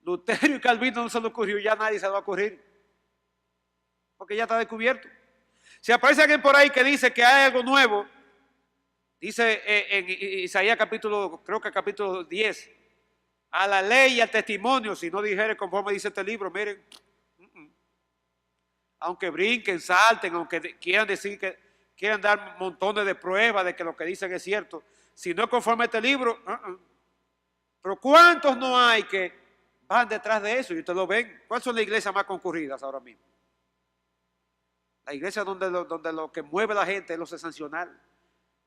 Lutero y Calvino no se lo ocurrió, ya nadie se lo va a ocurrir. Porque ya está descubierto. Si aparece alguien por ahí que dice que hay algo nuevo, dice en Isaías capítulo, creo que capítulo 10, a la ley y al testimonio, si no dijere conforme dice este libro, miren, aunque brinquen, salten, aunque quieran decir que quieran dar montones de pruebas de que lo que dicen es cierto, si no es conforme a este libro, pero ¿cuántos no hay que van detrás de eso? Y ustedes lo ven. ¿Cuáles son las iglesias más concurridas ahora mismo? La iglesia donde lo que mueve a la gente es lo sensacional.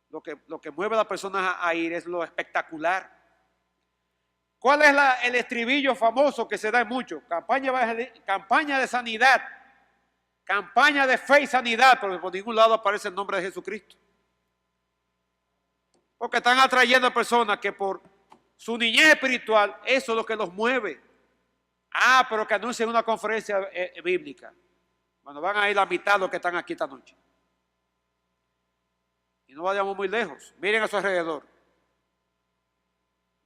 Lo que mueve a las personas a ir es lo espectacular. ¿Cuál es el estribillo famoso que se da en mucho? Campaña de sanidad, campaña de fe y sanidad, pero por ningún lado aparece el nombre de Jesucristo. Porque están atrayendo a personas que por su niñez espiritual, eso es lo que los mueve. Pero que anuncien una conferencia bíblica. Bueno, van a ir la mitad de los que están aquí esta noche. Y no vayamos muy lejos. Miren a su alrededor.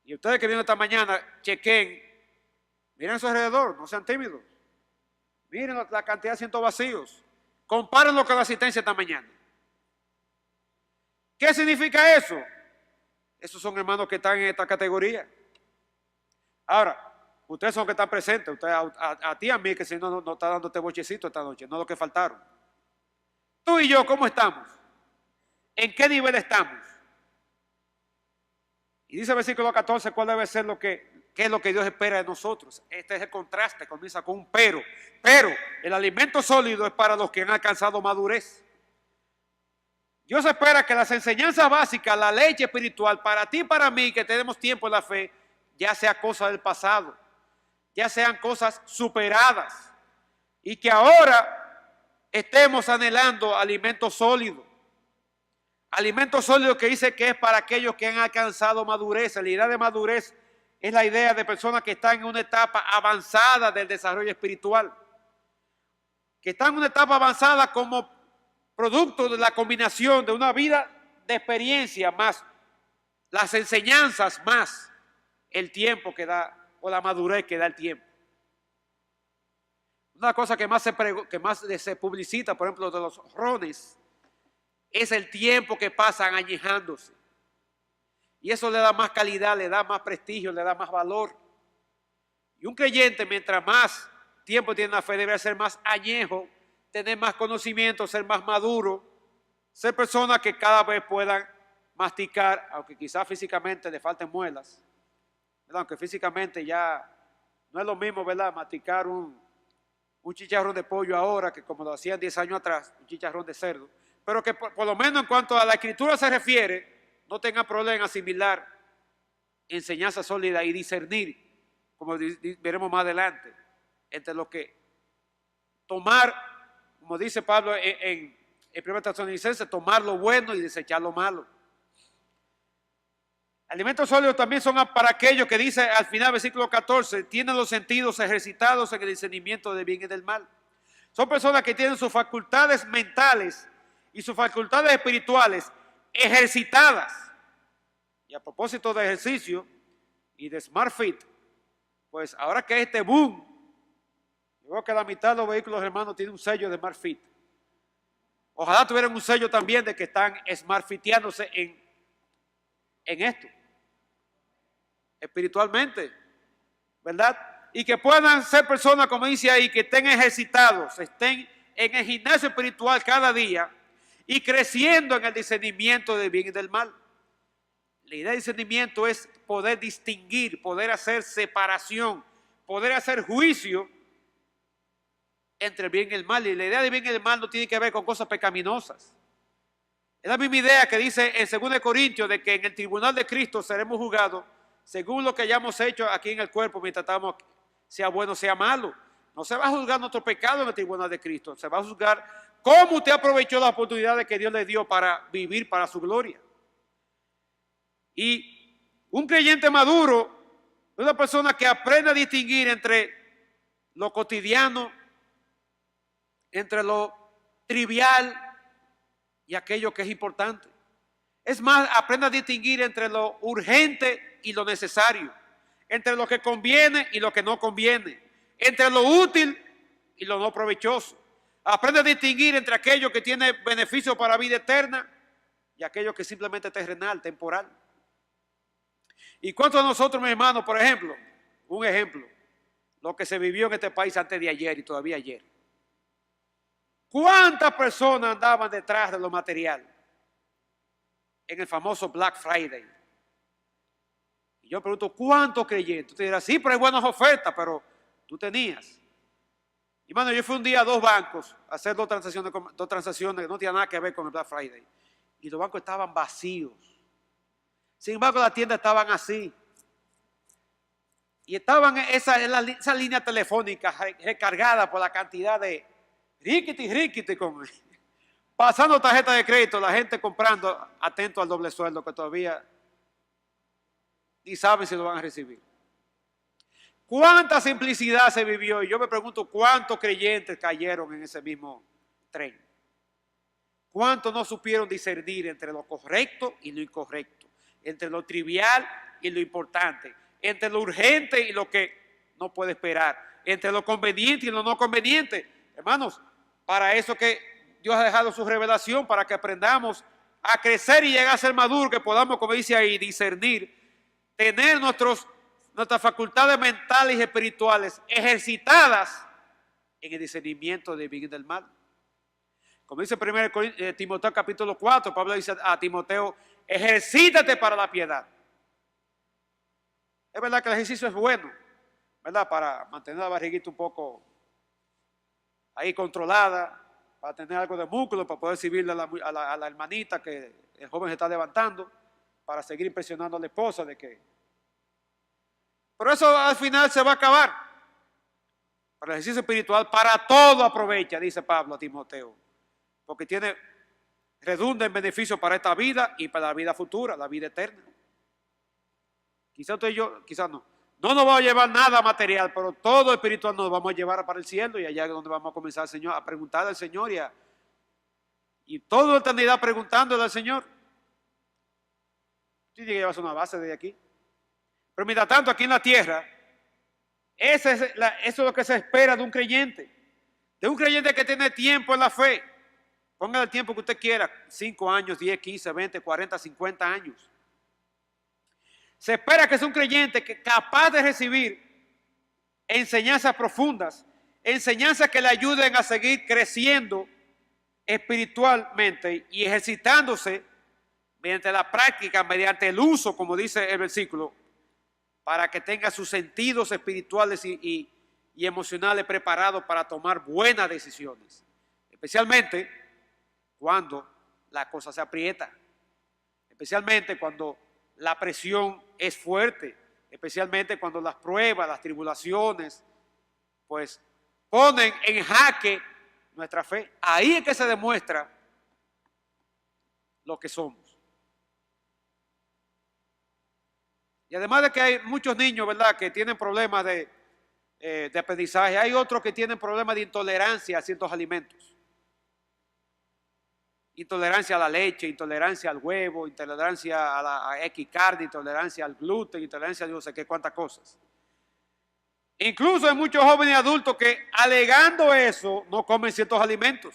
Y ustedes que vienen esta mañana, chequen. Miren a su alrededor, no sean tímidos. Miren la cantidad de asientos vacíos. Compárenlo con la asistencia esta mañana. ¿Qué significa eso? Esos son hermanos que están en esta categoría. Ahora, ustedes son los que están presentes. Ustedes, a ti y a mí, que si no está dándote bochecito esta noche, no lo que faltaron. Tú y yo, ¿cómo estamos? ¿En qué nivel estamos? Y dice el versículo 14, ¿cuál debe ser qué es lo que Dios espera de nosotros? Este es el contraste, comienza con un pero. Pero el alimento sólido es para los que han alcanzado madurez. Dios espera que las enseñanzas básicas, la leche espiritual, para ti y para mí, que tenemos tiempo en la fe, ya sea cosa del pasado, ya sean cosas superadas, y que ahora estemos anhelando alimento sólido. Alimento sólido que dice que es para aquellos que han alcanzado madurez. La idea de madurez es la idea de personas que están en una etapa avanzada del desarrollo espiritual, que están en una etapa avanzada como producto de la combinación de una vida de experiencia más las enseñanzas más el tiempo que da, o la madurez que da el tiempo. Una cosa que más se publicita, por ejemplo, de los rones, es el tiempo que pasan añejándose. Y eso le da más calidad, le da más prestigio, le da más valor. Y un creyente, mientras más tiempo tiene la fe, debe ser más añejo, tener más conocimiento, ser más maduro, ser personas que cada vez puedan masticar, aunque quizás físicamente le falten muelas, ¿verdad? Aunque físicamente ya no es lo mismo, ¿verdad?, masticar un chicharrón de pollo ahora que como lo hacían 10 años atrás, un chicharrón de cerdo, pero que por lo menos en cuanto a la escritura se refiere, no tenga problema en asimilar enseñanza sólida y discernir, como veremos más adelante, entre lo que tomar, como dice Pablo en 1 Tesalonicenses, tomar lo bueno y desechar lo malo. Alimentos sólidos también son para aquellos que dice al final, versículo 14, tienen los sentidos ejercitados en el discernimiento del bien y del mal. Son personas que tienen sus facultades mentales y sus facultades espirituales ejercitadas. Y a propósito de ejercicio y de Smart Fit, pues ahora que este boom, yo veo que la mitad de los vehículos, hermanos, tienen un sello de Smart Fit. Ojalá tuvieran un sello también de que están Smart Fiteándose en esto, espiritualmente, ¿verdad? Y que puedan ser personas, como dice ahí, que estén ejercitados, estén en el gimnasio espiritual cada día y creciendo en el discernimiento del bien y del mal. La idea de discernimiento es poder distinguir, poder hacer separación, poder hacer juicio entre el bien y el mal. Y la idea del bien y el mal no tiene que ver con cosas pecaminosas. Es la misma idea que dice en 2 Corintios de que en el tribunal de Cristo seremos juzgados según lo que hayamos hecho aquí en el cuerpo mientras estamos, sea bueno, sea malo. No se va a juzgar nuestro pecado en el tribunal de Cristo. Se va a juzgar cómo usted aprovechó las oportunidades que Dios le dio para vivir para su gloria. Y un creyente maduro es una persona que aprende a distinguir entre lo cotidiano, entre lo trivial y aquello que es importante. Es más, aprende a distinguir entre lo urgente y lo necesario, entre lo que conviene y lo que no conviene, entre lo útil y lo no provechoso. Aprende a distinguir entre aquello que tiene beneficio para la vida eterna y aquello que simplemente es terrenal, temporal. ¿Y cuántos de nosotros, mis hermanos, por ejemplo, un ejemplo, lo que se vivió en este país antes de ayer y todavía ayer? ¿Cuántas personas andaban detrás de lo material en el famoso Black Friday? Y yo pregunto, ¿cuántos creyentes? Usted dirá, sí, pero hay buenas ofertas, pero tú tenías. Y hermano, yo fui un día a 2 bancos a hacer dos transacciones que no tenían nada que ver con el Black Friday. Y los bancos estaban vacíos. Sin embargo, las tiendas estaban así. Y estaban esa línea telefónica recargada por la cantidad de riquiti, pasando tarjeta de crédito, la gente comprando, atento al doble sueldo que todavía ni saben si lo van a recibir. ¿Cuánta simplicidad se vivió? Y yo me pregunto, ¿cuántos creyentes cayeron en ese mismo tren? ¿Cuántos no supieron discernir entre lo correcto y lo incorrecto? Entre lo trivial y lo importante, entre lo urgente y lo que no puede esperar, entre lo conveniente y lo no conveniente. Hermanos, para eso que Dios ha dejado su revelación, para que aprendamos a crecer y llegar a ser maduros, que podamos, como dice ahí, discernir, tener nuestras facultades mentales y espirituales ejercitadas en el discernimiento del bien y del mal. Como dice 1 Timoteo capítulo 4, Pablo dice a Timoteo, ejercítate para la piedad. Es verdad que el ejercicio es bueno, ¿verdad? Para mantener la barriguita un poco ahí controlada, para tener algo de músculo, para poder servirle a la hermanita que el joven se está levantando, para seguir impresionando a la esposa de que... Pero eso al final se va a acabar. Para el ejercicio espiritual, para todo aprovecha, dice Pablo a Timoteo, porque redunda en beneficio para esta vida y para la vida futura, la vida eterna. Quizás usted y yo, quizás no. No nos va a llevar nada material, pero todo espiritual nos vamos a llevar para el cielo y allá es donde vamos a comenzar Señor, a preguntarle al Señor y toda la eternidad preguntándole al Señor. Usted tiene que llevarse una base de aquí. Pero mientras tanto, aquí en la tierra, eso es lo que se espera de un creyente que tiene tiempo en la fe. Ponga el tiempo que usted quiera, 5 años, 10, 15, 20, 40, 50 años. Se espera que sea un creyente que capaz de recibir enseñanzas profundas, enseñanzas que le ayuden a seguir creciendo espiritualmente y ejercitándose mediante la práctica, mediante el uso, como dice el versículo, para que tenga sus sentidos espirituales y emocionales preparados para tomar buenas decisiones, especialmente cuando la cosa se aprieta, especialmente cuando la presión es fuerte, especialmente cuando las pruebas, las tribulaciones, pues ponen en jaque nuestra fe. Ahí es que se demuestra lo que somos. Y además de que hay muchos niños, ¿verdad?, que tienen problemas de aprendizaje, hay otros que tienen problemas de intolerancia a ciertos alimentos. Intolerancia a la leche, intolerancia al huevo, intolerancia a X carne, intolerancia al gluten, intolerancia a no sé qué cuántas cosas. Incluso hay muchos jóvenes y adultos que alegando eso no comen ciertos alimentos.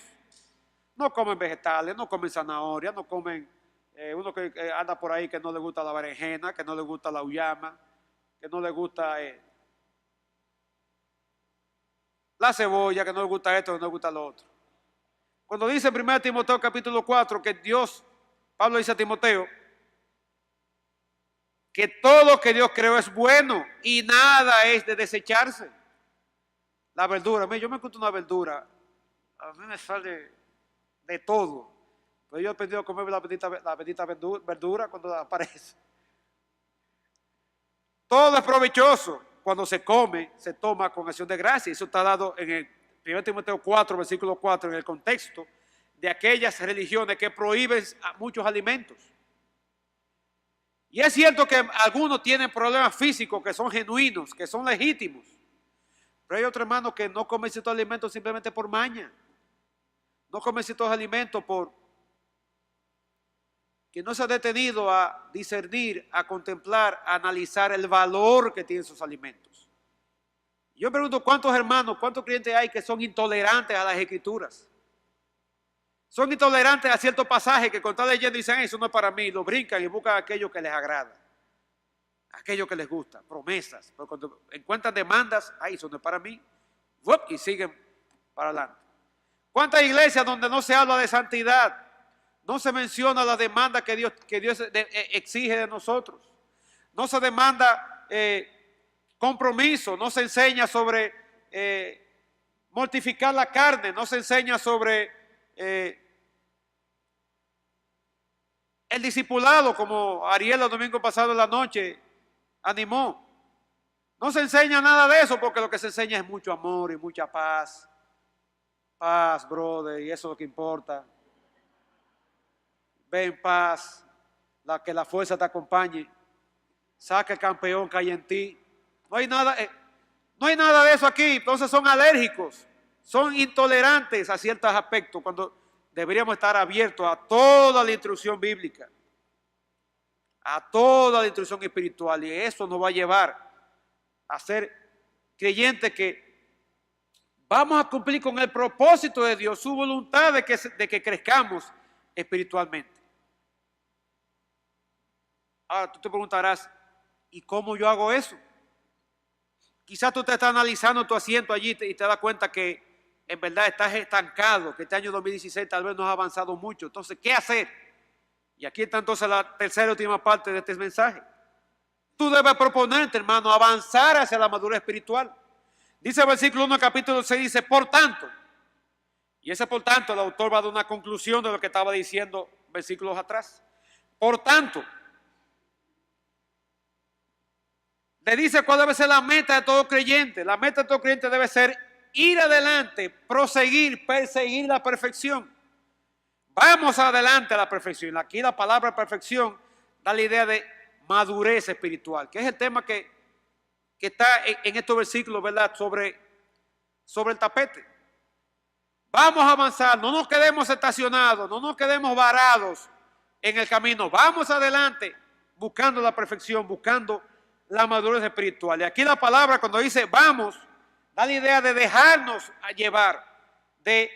No comen vegetales, no comen zanahoria, no comen uno que anda por ahí que no le gusta la berenjena, que no le gusta la uyama, que no le gusta la cebolla, que no le gusta esto, que no le gusta lo otro. Cuando dice en 1 Timoteo capítulo 4 que Pablo dice a Timoteo, que todo lo que Dios creó es bueno y nada es de desecharse. La verdura, yo me encuentro una verdura, a mí me sale de todo. Pero yo he aprendido a comer la bendita verdura cuando aparece. Todo es provechoso. cuando se come, se toma con acción de gracia. Eso está dado en el 1 Timoteo 4, versículo 4, en el contexto de aquellas religiones que prohíben muchos alimentos. Y es cierto que algunos tienen problemas físicos que son genuinos, que son legítimos. Pero hay otros hermanos que no comen ciertos alimentos simplemente por maña. No comen ciertos alimentos por que no se ha detenido a discernir, a contemplar, a analizar el valor que tienen sus alimentos. Yo me pregunto cuántos hermanos, cuántos creyentes hay que son intolerantes a las escrituras. Son intolerantes a ciertos pasajes que cuando están leyendo dicen, eso no es para mí, lo brincan y buscan aquello que les agrada, aquello que les gusta, promesas. Pero cuando encuentran demandas, eso no es para mí, y siguen para adelante. ¿Cuántas iglesias donde no se habla de santidad? No se menciona la demanda que Dios exige de nosotros. No se demanda compromiso, no se enseña sobre mortificar la carne, no se enseña sobre el discipulado, como Ariel el domingo pasado en la noche animó. No se enseña nada de eso, porque lo que se enseña es mucho amor y mucha paz. Paz, brother, y eso es lo que importa. Ve en paz, que la fuerza te acompañe. Saca el campeón que hay en ti. No hay nada de eso aquí. Entonces son alérgicos, son intolerantes a ciertos aspectos, cuando deberíamos estar abiertos a toda la instrucción bíblica, a toda la instrucción espiritual, y eso nos va a llevar a ser creyentes que vamos a cumplir con el propósito de Dios, su voluntad de que crezcamos espiritualmente. Ahora tú te preguntarás, ¿y cómo yo hago eso? Quizás tú te estás analizando tu asiento allí y te das cuenta que en verdad estás estancado, que este año 2016 tal vez no has avanzado mucho. Entonces, ¿qué hacer? Y aquí está entonces la tercera y última parte de este mensaje. Tú debes proponerte, hermano, avanzar hacia la madurez espiritual. Dice el versículo 1, capítulo 6, dice, por tanto. Y ese por tanto, el autor va a dar una conclusión de lo que estaba diciendo versículos atrás. Por tanto, le dice cuál debe ser la meta de todo creyente. La meta de todo creyente debe ser ir adelante, proseguir, perseguir la perfección. Vamos adelante a la perfección. Aquí la palabra perfección da la idea de madurez espiritual, que es el tema que está en estos versículos, ¿verdad? Sobre el tapete. Vamos a avanzar, no nos quedemos estacionados, no nos quedemos varados en el camino. Vamos adelante buscando la perfección, buscando la madurez espiritual. Y aquí la palabra cuando dice vamos, da la idea de dejarnos llevar, de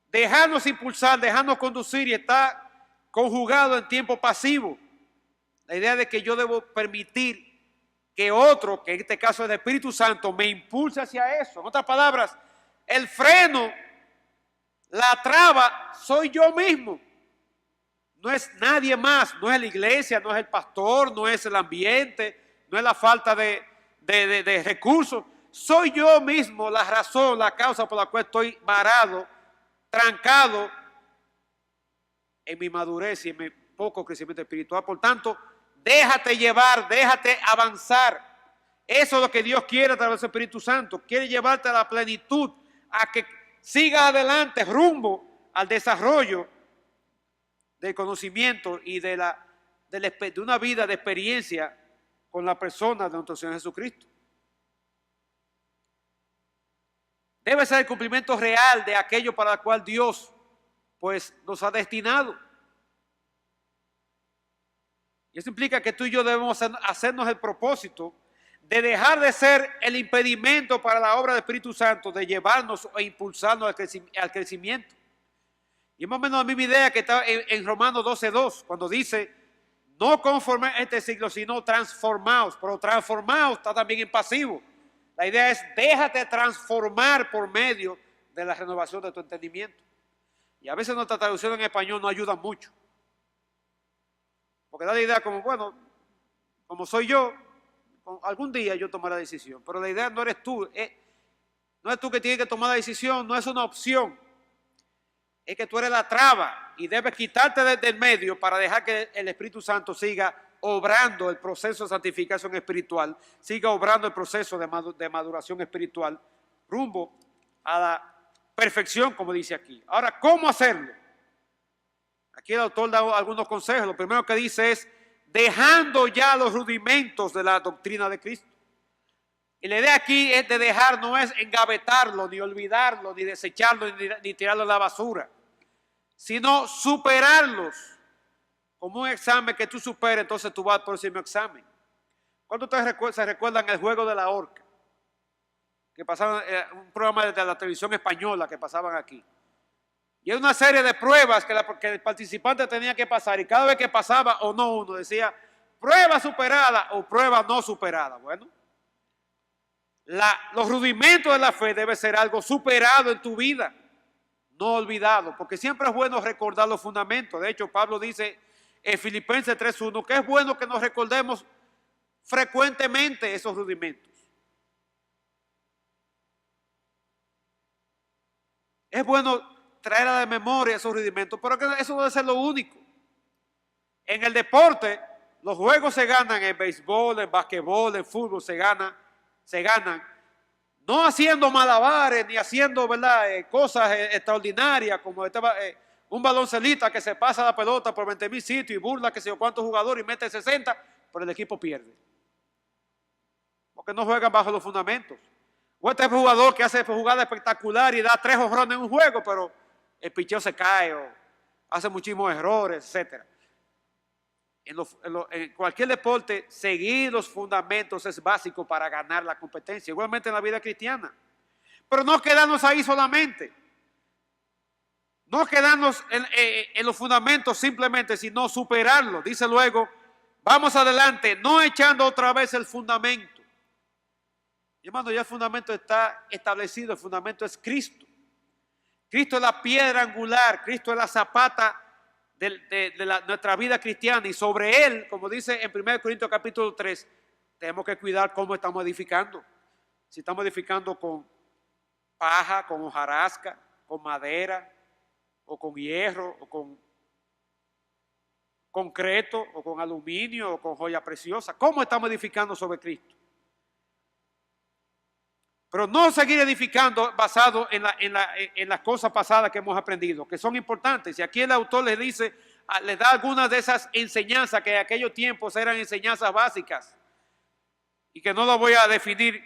dejarnos impulsar, dejarnos conducir, y está conjugado en tiempo pasivo. La idea de que yo debo permitir que otro, que en este caso es el Espíritu Santo, me impulse hacia eso. En otras palabras, el freno, la traba, soy yo mismo. No es nadie más, no es la iglesia, no es el pastor, no es el ambiente, no es la falta de recursos. Soy yo mismo la razón, la causa por la cual estoy varado, trancado en mi madurez y en mi poco crecimiento espiritual. Por tanto, déjate llevar, déjate avanzar. Eso es lo que Dios quiere a través del Espíritu Santo. Quiere llevarte a la plenitud, a que sigas adelante rumbo al desarrollo del conocimiento y de una vida de experiencia con la persona de nuestro Señor Jesucristo. Debe ser el cumplimiento real de aquello para el cual Dios pues nos ha destinado. Y eso implica que tú y yo debemos hacernos el propósito de dejar de ser el impedimento para la obra del Espíritu Santo, de llevarnos e impulsarnos al crecimiento. Y más o menos la misma idea que está en Romanos 12:2, cuando dice, no conforme a este siglo, sino transformaos. Pero transformaos está también en pasivo. La idea es, déjate transformar por medio de la renovación de tu entendimiento. Y a veces nuestra traducción en español no ayuda mucho. Porque da la idea como, bueno, como soy yo, algún día yo tomaré la decisión. Pero la idea no eres tú. No es tú que tienes que tomar la decisión, no es una opción. Es que tú eres la traba y debes quitarte del medio para dejar que el Espíritu Santo siga obrando el proceso de santificación espiritual, siga obrando el proceso de maduración espiritual rumbo a la perfección, como dice aquí. Ahora, ¿cómo hacerlo? Aquí el autor da algunos consejos. Lo primero que dice es, dejando ya los rudimentos de la doctrina de Cristo. Y la idea aquí es de dejar, no es engavetarlo, ni olvidarlo, ni desecharlo, ni tirarlo a la basura, sino superarlos. Como un examen que tú superes, entonces tú vas al próximo examen. ¿Cuántos de ustedes se recuerdan el juego de la horca? Que pasaban, un programa de la televisión española que pasaban aquí. Y era una serie de pruebas que el participante tenía que pasar, y cada vez que pasaba o no uno decía, prueba superada o prueba no superada. Bueno, los rudimentos de la fe debe ser algo superado en tu vida, no olvidado, porque siempre es bueno recordar los fundamentos. De hecho, Pablo dice en Filipenses 3:1 que es bueno que nos recordemos frecuentemente esos rudimentos. Es bueno traer a la memoria esos rudimentos, pero eso no debe ser lo único. En el deporte, los juegos se ganan en béisbol, en basquetbol, en fútbol, se ganan no haciendo malabares ni haciendo, ¿verdad?, cosas extraordinarias como un baloncelista que se pasa la pelota por 20,000 sitios y burla que sé yo cuántos jugadores y mete 60, pero el equipo pierde. Porque no juegan bajo los fundamentos. O este jugador que hace jugada espectacular y da 3 jonrones en un juego, pero el picheo se cae o hace muchísimos errores, etc. En cualquier deporte, seguir los fundamentos es básico para ganar la competencia, igualmente en la vida cristiana. Pero no quedarnos ahí solamente. No quedarnos en los fundamentos simplemente, sino superarlos. Dice luego, vamos adelante, no echando otra vez el fundamento. Y hermano, ya el fundamento está establecido, el fundamento es Cristo. Cristo es la piedra angular, Cristo es la zapata de nuestra vida cristiana, y sobre él, como dice en 1 Corintios capítulo 3, tenemos que cuidar cómo estamos edificando. Si estamos edificando con paja, con hojarasca, con madera, o con hierro, o con concreto, o con aluminio, o con joya preciosa. ¿Cómo estamos edificando sobre Cristo? Pero no seguir edificando basado en las cosas pasadas que hemos aprendido, que son importantes. Y aquí el autor les dice, les da algunas de esas enseñanzas que en aquellos tiempos eran enseñanzas básicas y que no lo voy a definir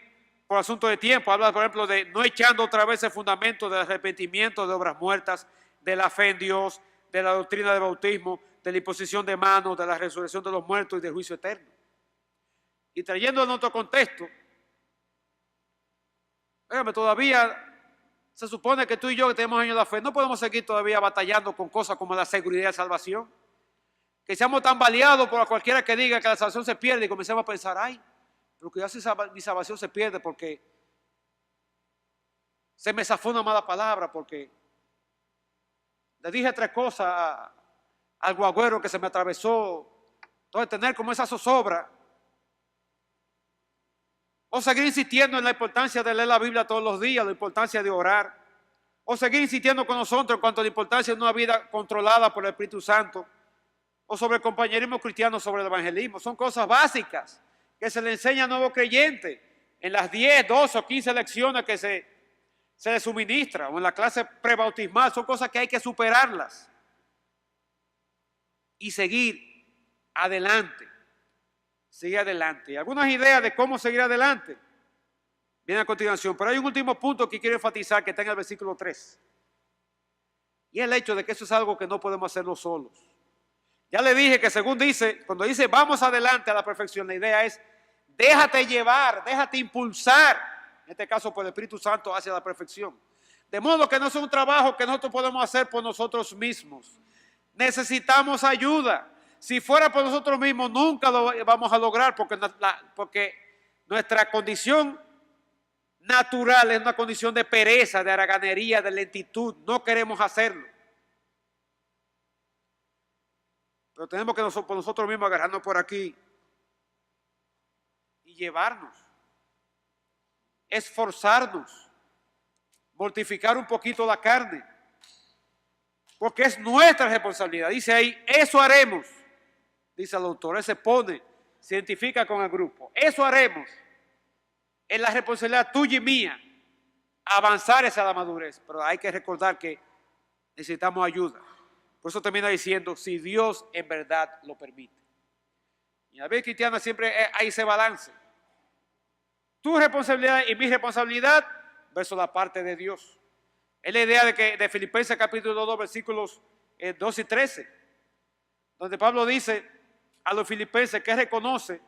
por asunto de tiempo. Habla, por ejemplo, de no echando otra vez el fundamento del arrepentimiento de obras muertas, de la fe en Dios, de la doctrina del bautismo, de la imposición de manos, de la resurrección de los muertos y del juicio eterno. Y trayendo en otro contexto, todavía se supone que tú y yo que tenemos años de la fe no podemos seguir todavía batallando con cosas como la seguridad de salvación. Que seamos tan baleados por cualquiera que diga que la salvación se pierde y comencemos a pensar, ay, pero que ya si mi salvación se pierde porque se me zafó una mala palabra, porque le dije 3 cosas al guagüero que se me atravesó. Entonces tener como esa zozobra. O seguir insistiendo en la importancia de leer la Biblia todos los días, la importancia de orar. O seguir insistiendo con nosotros en cuanto a la importancia de una vida controlada por el Espíritu Santo. O sobre el compañerismo cristiano, sobre el evangelismo. Son cosas básicas que se le enseña a nuevos creyentes en las 10, 12 o 15 lecciones que se les suministra, o en la clase prebautismal. Son cosas que hay que superarlas y seguir adelante. Sigue adelante. Algunas ideas de cómo seguir adelante vienen a continuación, pero hay un último punto que quiero enfatizar que está en el versículo 3. Y el hecho de que eso es algo que no podemos hacerlo solos. Ya le dije que según dice, cuando dice vamos adelante a la perfección, la idea es déjate llevar, déjate impulsar, en este caso por el Espíritu Santo, hacia la perfección. De modo que no es un trabajo que nosotros podemos hacer por nosotros mismos. Necesitamos ayuda. Si fuera por nosotros mismos, nunca lo vamos a lograr porque nuestra condición natural es una condición de pereza, de haraganería, de lentitud. No queremos hacerlo. Pero tenemos que por nosotros mismos agarrarnos por aquí y llevarnos. Esforzarnos. Mortificar un poquito la carne. Porque es nuestra responsabilidad. Dice ahí, eso haremos. dice el autor. Él se pone, se identifica con el grupo. Eso haremos. Es la responsabilidad tuya y mía avanzar hacia la madurez. Pero hay que recordar que necesitamos ayuda. Por eso termina diciendo, si Dios en verdad lo permite. Y en la vida cristiana siempre hay ese balance. Tu responsabilidad y mi responsabilidad versus la parte de Dios. Es la idea de Filipenses capítulo 2, versículos 2 y 13, donde Pablo dice a los filipenses que reconoce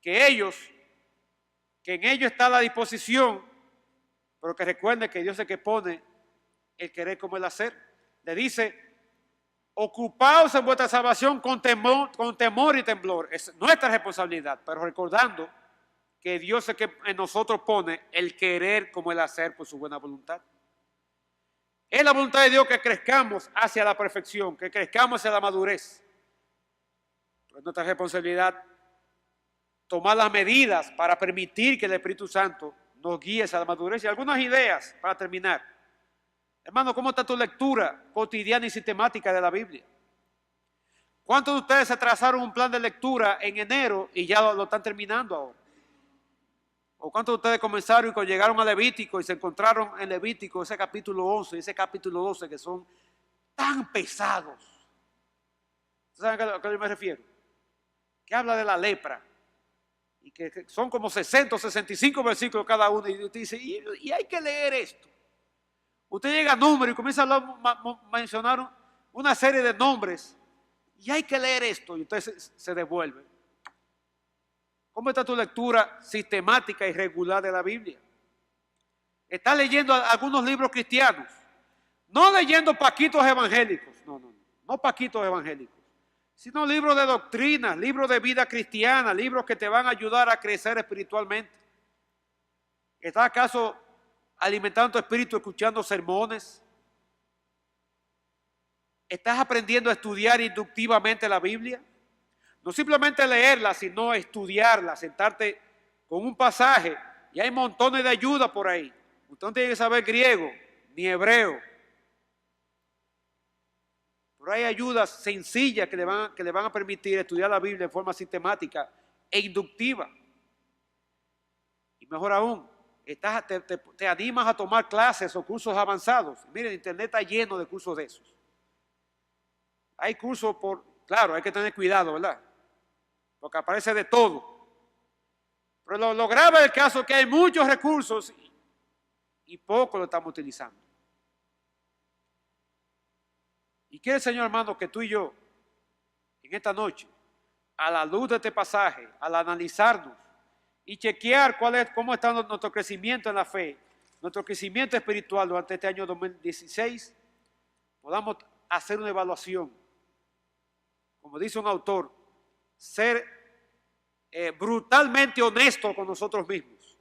que en ellos está la disposición, pero que recuerden que Dios es el que pone el querer como el hacer. Le dice, ocupaos en vuestra salvación con temor y temblor. Es nuestra responsabilidad, pero recordando que Dios es el que en nosotros pone el querer como el hacer por su buena voluntad. Es la voluntad de Dios que crezcamos hacia la perfección, que crezcamos hacia la madurez. Pero es nuestra responsabilidad tomar las medidas para permitir que el Espíritu Santo nos guíe hacia la madurez. Y algunas ideas para terminar. Hermano, ¿cómo está tu lectura cotidiana y sistemática de la Biblia? ¿Cuántos de ustedes se trazaron un plan de lectura en enero y ya lo están terminando ahora? ¿O cuántos de ustedes comenzaron y llegaron a Levítico y se encontraron en Levítico ese capítulo 11 y ese capítulo 12 que son tan pesados? ¿Saben a qué yo me refiero? Que habla de la lepra y que son como 60 o 65 versículos cada uno y usted dice, y hay que leer esto. Usted llega a número y comienza a mencionar una serie de nombres y hay que leer esto y usted se devuelve. ¿Cómo está tu lectura sistemática y regular de la Biblia? ¿Estás leyendo algunos libros cristianos? No leyendo paquitos evangélicos, no paquitos evangélicos, sino libros de doctrina, libros de vida cristiana, libros que te van a ayudar a crecer espiritualmente. ¿Estás acaso alimentando tu espíritu escuchando sermones? ¿Estás aprendiendo a estudiar inductivamente la Biblia? No simplemente leerla, sino estudiarla, sentarte con un pasaje. Y hay montones de ayuda por ahí. Usted no tiene que saber griego ni hebreo. Pero hay ayudas sencillas que le van a permitir estudiar la Biblia de forma sistemática e inductiva. Y mejor aún, te animas a tomar clases o cursos avanzados. Miren, internet está lleno de cursos de esos. Hay cursos claro, hay que tener cuidado, ¿verdad? Porque aparece de todo. Pero lo grave del caso es que hay muchos recursos y poco lo estamos utilizando. Y quiere el Señor, hermano, que tú y yo, en esta noche, a la luz de este pasaje, al analizarnos y chequear cómo está nuestro crecimiento en la fe, nuestro crecimiento espiritual durante este año 2016, podamos hacer una evaluación. Como dice un autor, ser brutalmente honesto con nosotros mismos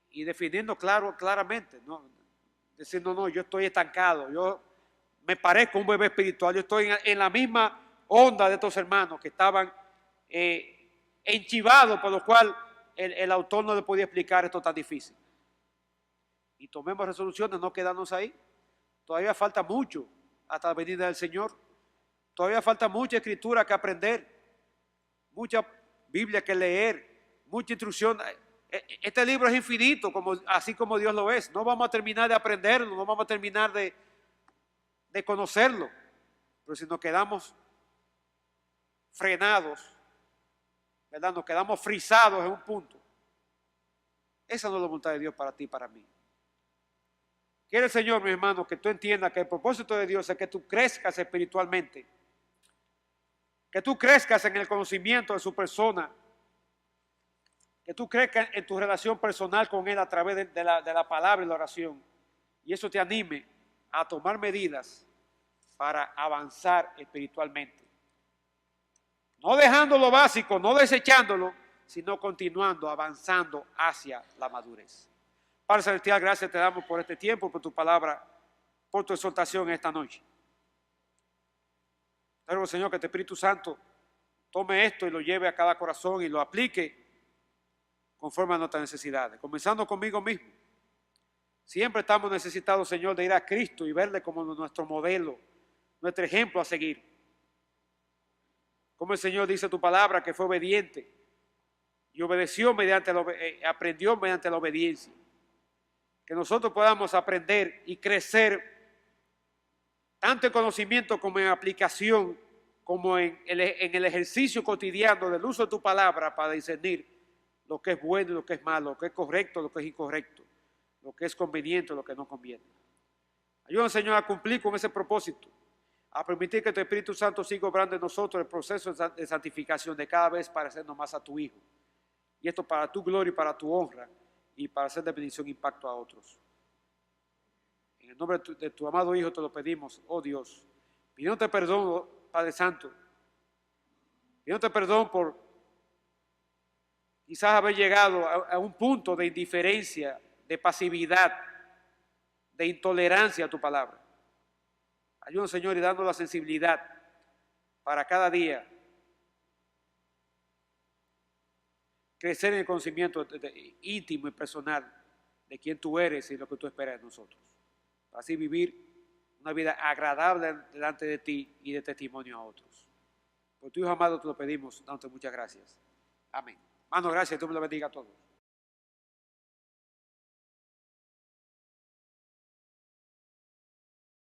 y definiendo claramente, ¿no? Diciendo, no, yo estoy estancado, yo me parezco a un bebé espiritual, yo estoy en la misma onda de estos hermanos que estaban enchivados, por lo cual el autor no le podía explicar esto tan difícil. Y tomemos resoluciones, no quedarnos ahí. Todavía falta mucho hasta la venida del Señor. Todavía falta mucha escritura que aprender, mucha Biblia que leer, mucha instrucción. Este libro es infinito, así como Dios lo es. No vamos a terminar de aprenderlo, no vamos a terminar de conocerlo. Pero si nos quedamos frenados, ¿verdad? Nos quedamos frisados en un punto. Esa no es la voluntad de Dios para ti y para mí. Quiere el Señor, mi hermano, que tú entiendas que el propósito de Dios es que tú crezcas espiritualmente, que tú crezcas en el conocimiento de su persona, que tú crezcas en tu relación personal con Él a través de la palabra y la oración. Y eso te anime a tomar medidas para avanzar espiritualmente. No dejando lo básico, no desechándolo, sino continuando, avanzando hacia la madurez. Padre Celestial, gracias te damos por este tiempo, por tu palabra, por tu exhortación esta noche. Te ruego, Señor, que el Espíritu Santo tome esto y lo lleve a cada corazón y lo aplique conforme a nuestras necesidades. Comenzando conmigo mismo. Siempre estamos necesitados, Señor, de ir a Cristo y verle como nuestro modelo, nuestro ejemplo a seguir. Como el Señor dice tu palabra, que fue obediente y obedeció aprendió mediante la obediencia. Que nosotros podamos aprender y crecer tanto en conocimiento como en aplicación, como en el ejercicio cotidiano del uso de tu palabra para discernir lo que es bueno y lo que es malo, lo que es correcto, lo que es incorrecto, lo que es conveniente, lo que no conviene. Ayúdanos, Señor, a cumplir con ese propósito, a permitir que tu Espíritu Santo siga obrando en nosotros el proceso de santificación, de cada vez parecernos más a tu Hijo. Y esto para tu gloria y para tu honra y para hacer de bendición e impacto a otros. En el nombre de tu amado Hijo te lo pedimos, oh Dios. Pidiéndote perdón, Padre Santo. Pidiéndote perdón por quizás haber llegado a un punto de indiferencia, de pasividad, de intolerancia a tu palabra. Ayúdanos, Señor, y dando la sensibilidad para cada día crecer en el conocimiento íntimo y personal de quién tú eres y lo que tú esperas de nosotros. Para así vivir una vida agradable delante de ti y de testimonio a otros. Por tu Hijo amado te lo pedimos, dándote muchas gracias. Amén. Hermano, gracias. Dios me lo bendiga a todos.